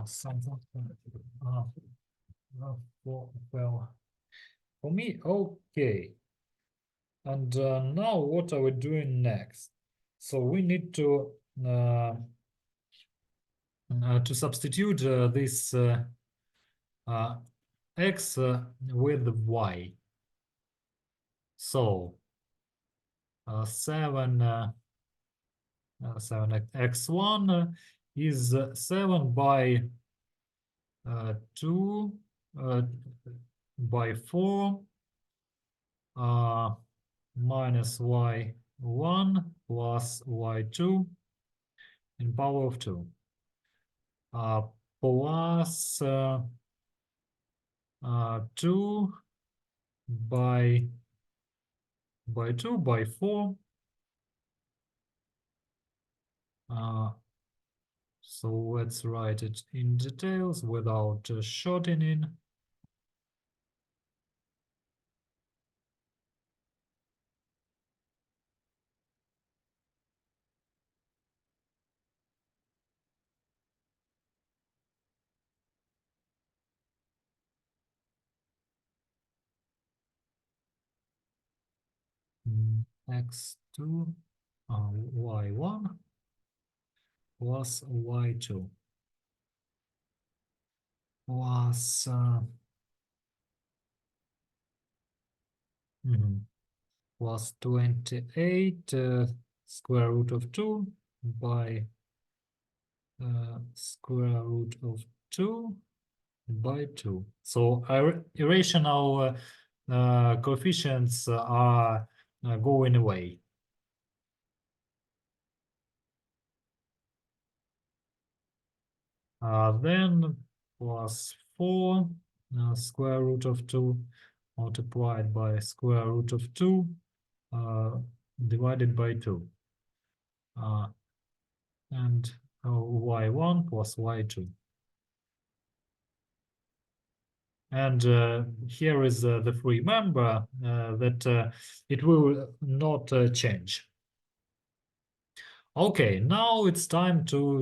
Something. well, for me, okay. And now what are we doing next? So we need to substitute this x with y. So 7x1 is 7 by 2 by 4 minus y1 plus y2 in power of 2 plus 2 by 2 by 4 so let's write it in details without shortening. X2 y1 plus y2 plus plus 28 square root of 2 by square root of 2 by 2. So irrational coefficients are going away. Then plus 4 square root of 2 multiplied by square root of 2 divided by 2. And y1 plus y2. And here is the free member that it will not change. Okay, now it's time to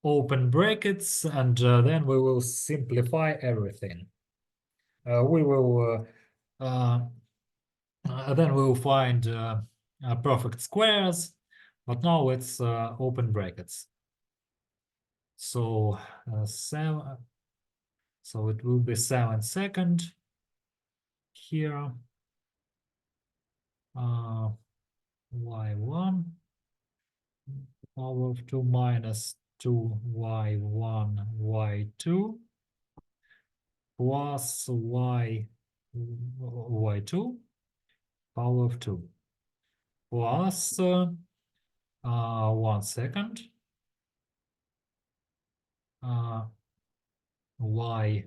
open brackets, and then we will simplify everything. We will then we will find perfect squares, but now let's open brackets. So 7. So it will be 7 second here. Y1 power of 2 minus 2y1 y2 plus y2 power of 2 plus 1 second y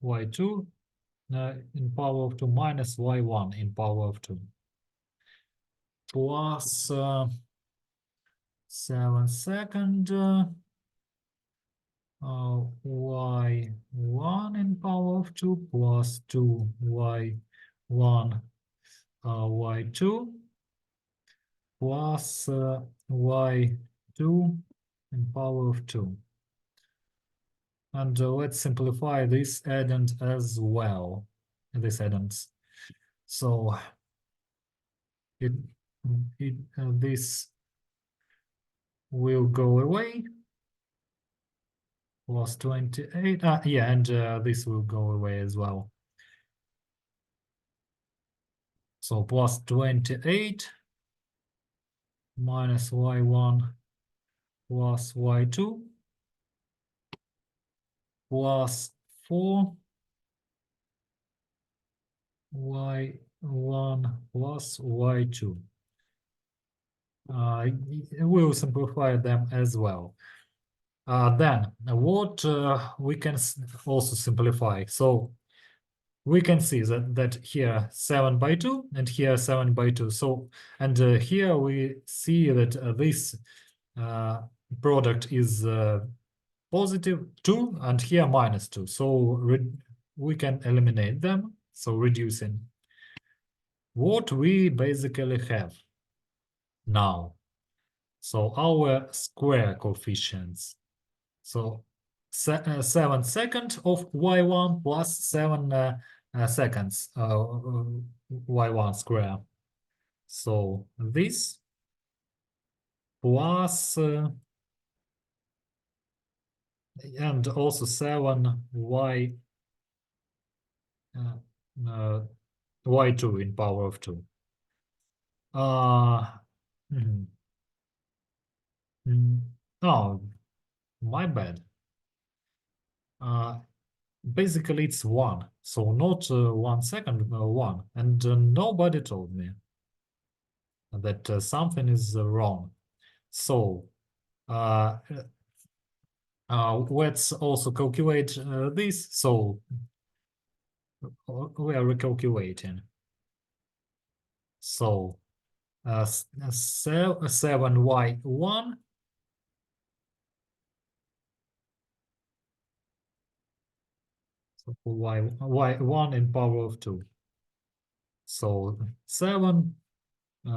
y2 in power of 2 minus y1 in power of 2 plus 7 second y1 in power of 2 plus 2 y1 y2 plus y2 in power of 2. And let's simplify this addend as well, this addends. So this will go away, plus 28, yeah, and this will go away as well. So plus 28 minus y1 plus y2 plus 4 y1 plus y2. We'll simplify them as well. Then what we can also simplify. So we can see that here 7 by 2 and here 7 by 2. So and here we see that this product is positive 2 and here minus 2. So we can eliminate them. So reducing. What we basically have now. So our square coefficients So 7 seconds of y1 plus 7 seconds y1 square. So this plus and also 7 y2 in power of 2. Mhm. Oh, my bad. Basically it's 1, so not 1 second, 1, and nobody told me that something is wrong. So let's also calculate this. So we are recalculating. So 7y1 so y1 in power of 2. So 7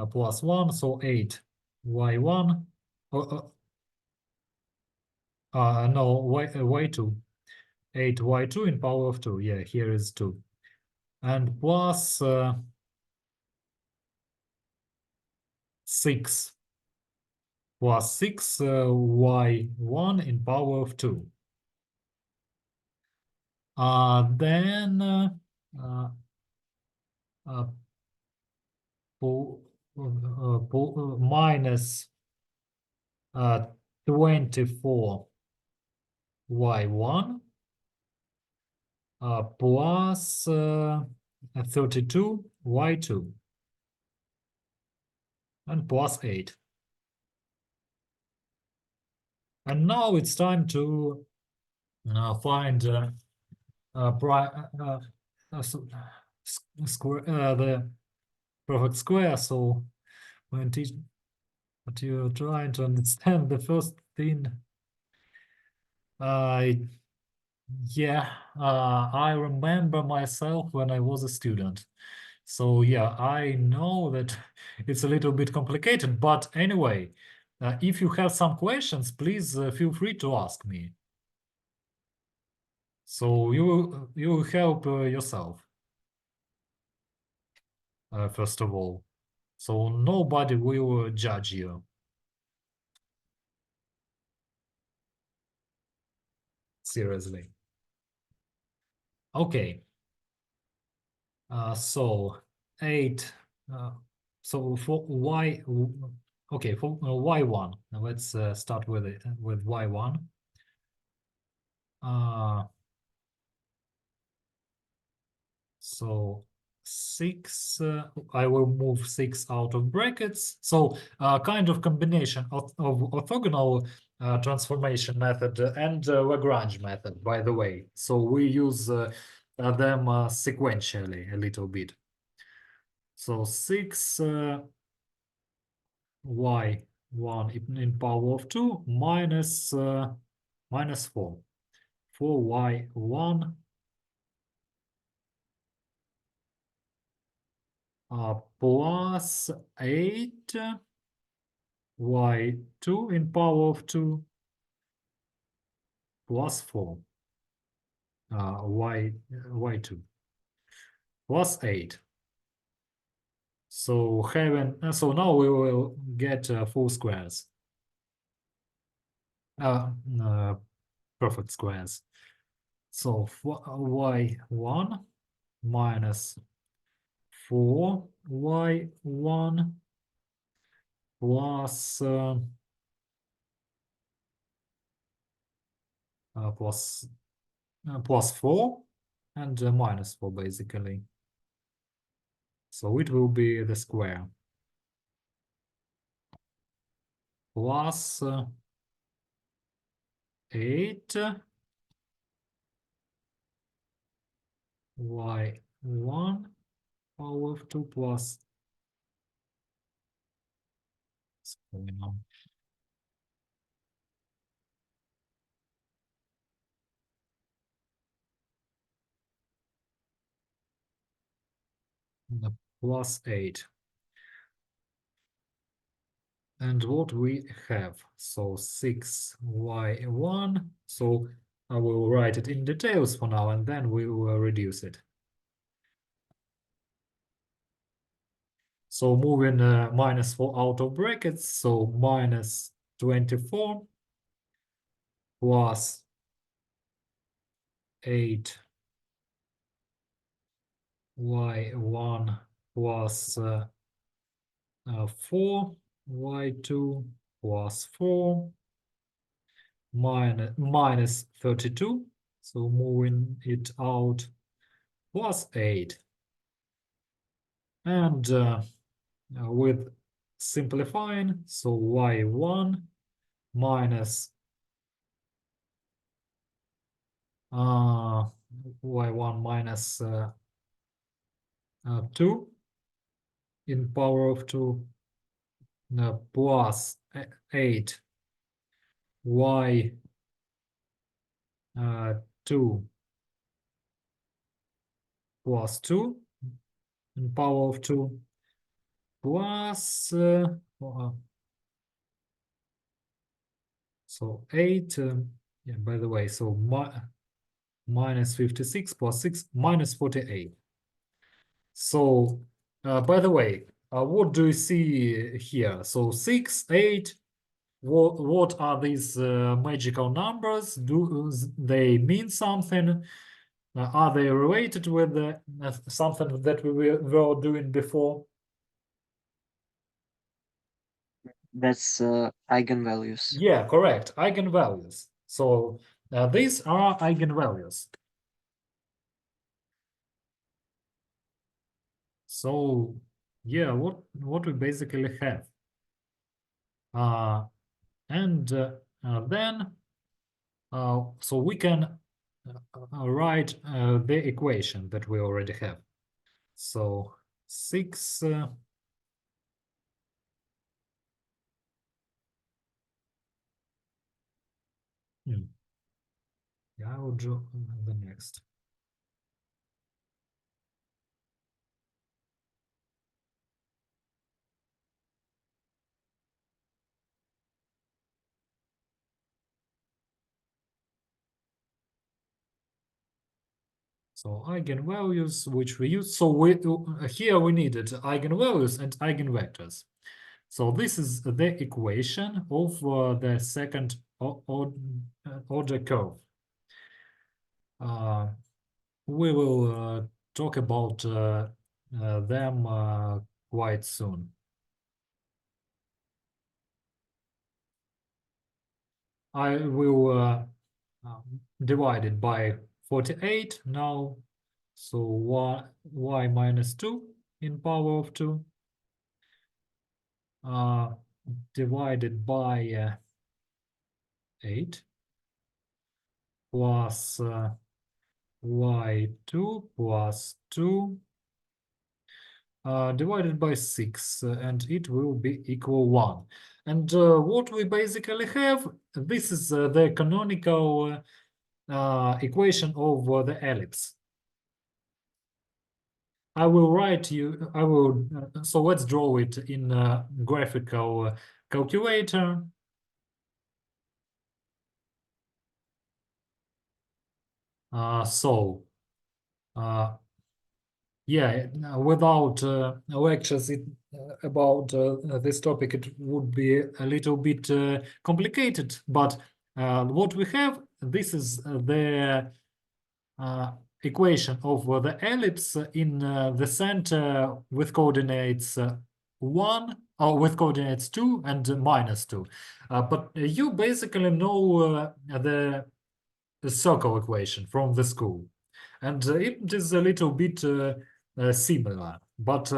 plus 1, so 8 y1. No, y2. 8 y2 in power of 2. Yeah, here is 2. And plus 6. Plus 6 y1 in power of 2. Then minus 24 y1 plus 32 y2 and plus 8. And now it's time to find square, the perfect square. So when teach, but you're trying to understand the first thing, yeah, I remember myself when I was a student. So yeah, I know that it's a little bit complicated, but anyway, if you have some questions, please feel free to ask me. So you will help yourself, first of all. So nobody will judge you. Seriously. Okay. So 8. So for y, okay, for y1. Now let's start with it with y1. So 6. I will move 6 out of brackets. So kind of combination of orthogonal transformation method and Lagrange method, by the way. So we use them sequentially a little bit. So 6 y1 in power of 2 minus 4. 4y1 plus 8 y2 in power of 2 plus 4 y2 plus 8. So so now we will get full squares, perfect squares. So y1 minus 4y1 plus plus 4 and minus 4 basically. So it will be the square plus 8 y1 power of 2 plus what's going on? Plus 8. And what we have, so 6y1, so I will write it in details for now, and then we will reduce it. So moving -4 out of brackets, so minus 24 plus 8y1 plus 4y2 plus 4 minus 32, so moving it out, plus 8. And with simplifying, so y1 minus y1 minus 2 in power of 2 plus 8 y 2 plus 2 in power of 2 plus so 8 yeah, by the way, so minus 56 plus 6 minus 48. So by the way, what do you see here? So 6, 8, what are these magical numbers? Do they mean something? Are they related with something that we were doing before? That's eigenvalues. Yeah, correct. Eigenvalues. So these are eigenvalues. So yeah, what we basically have. And then so we can write the equation that we already have. So 6 yeah, I will draw the next. So eigenvalues, which we use. So we here we needed eigenvalues and eigenvectors. So this is the equation of the second order curve. We will talk about them quite soon. I will divide it by 48 now. So y minus 2 in power of 2 divided by 8 plus y2 plus 2 divided by 6, and it will be equal 1. And what we basically have, this is the canonical equation of the ellipse. I will write you, so let's draw it in a graphical calculator. Yeah, without lectures about this topic, it would be a little bit complicated. But what we have, this is the equation of the ellipse in the center with coordinates 1, or with coordinates 2 and -2. But you basically know the circle equation from the school. And it is a little bit similar, but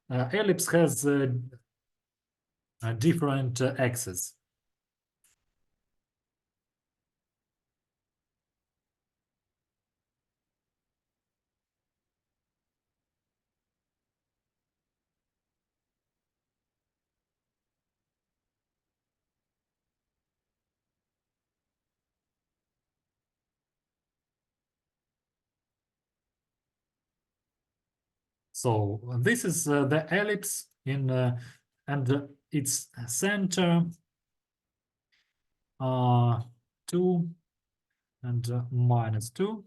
ellipse has different axes. So this is the ellipse in and its center 2 and -2.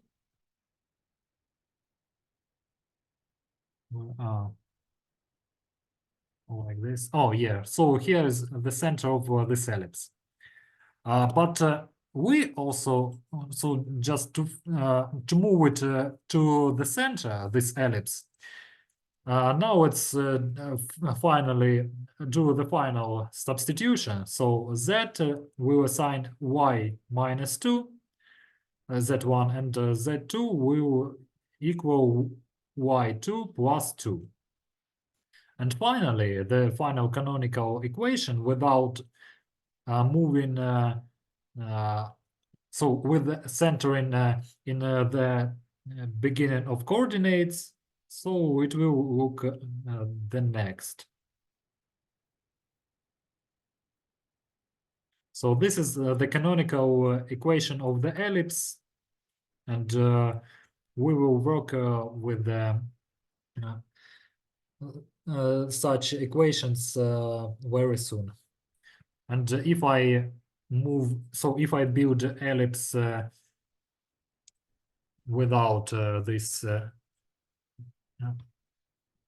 Like this. Oh yeah, so here is the center of this ellipse. But we also, so just to move it to the center, this ellipse, now let's finally do the final substitution. So z will assign y -2, z1, and z2 will equal y2 + 2. And finally, the final canonical equation without moving, so with the center in the beginning of coordinates, so it will look the next. So this is the canonical equation of the ellipse, and we will work with such equations very soon. And if I move, so if I build ellipse without this,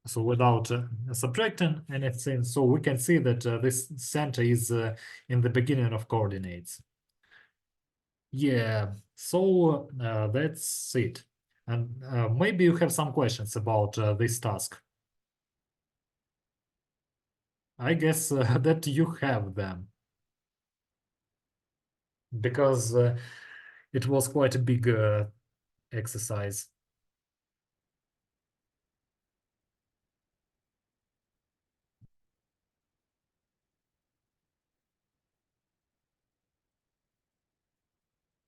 so without subtracting anything, so we can see that this center is in the beginning of coordinates. Yeah, so that's it. And maybe you have some questions about this task. I guess that you have them, because it was quite a big exercise.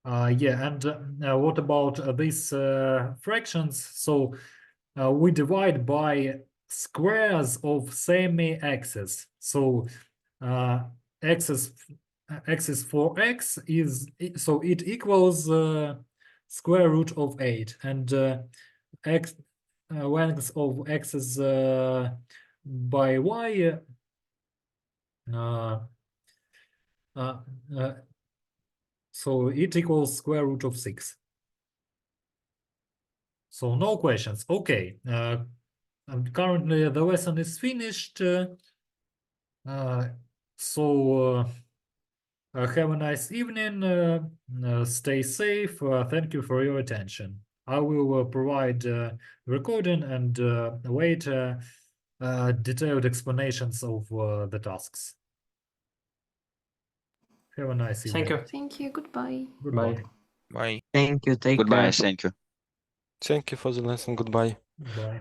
Yeah, and what about these fractions? So we divide by squares of semi-axis. So axis for x is, so it equals square root of 8, and x length of x is by y so it equals square root of 6. So no questions. Okay. And currently the lesson is finished. So have a nice evening. Stay safe. Thank you for your attention. I will provide recording and later detailed explanations of the tasks. Have a nice evening. Thank you. Thank you. Goodbye. Goodbye. Bye. Bye. Thank you. Take Goodbye. care. Thank you. Thank you for the lesson. Goodbye. Bye.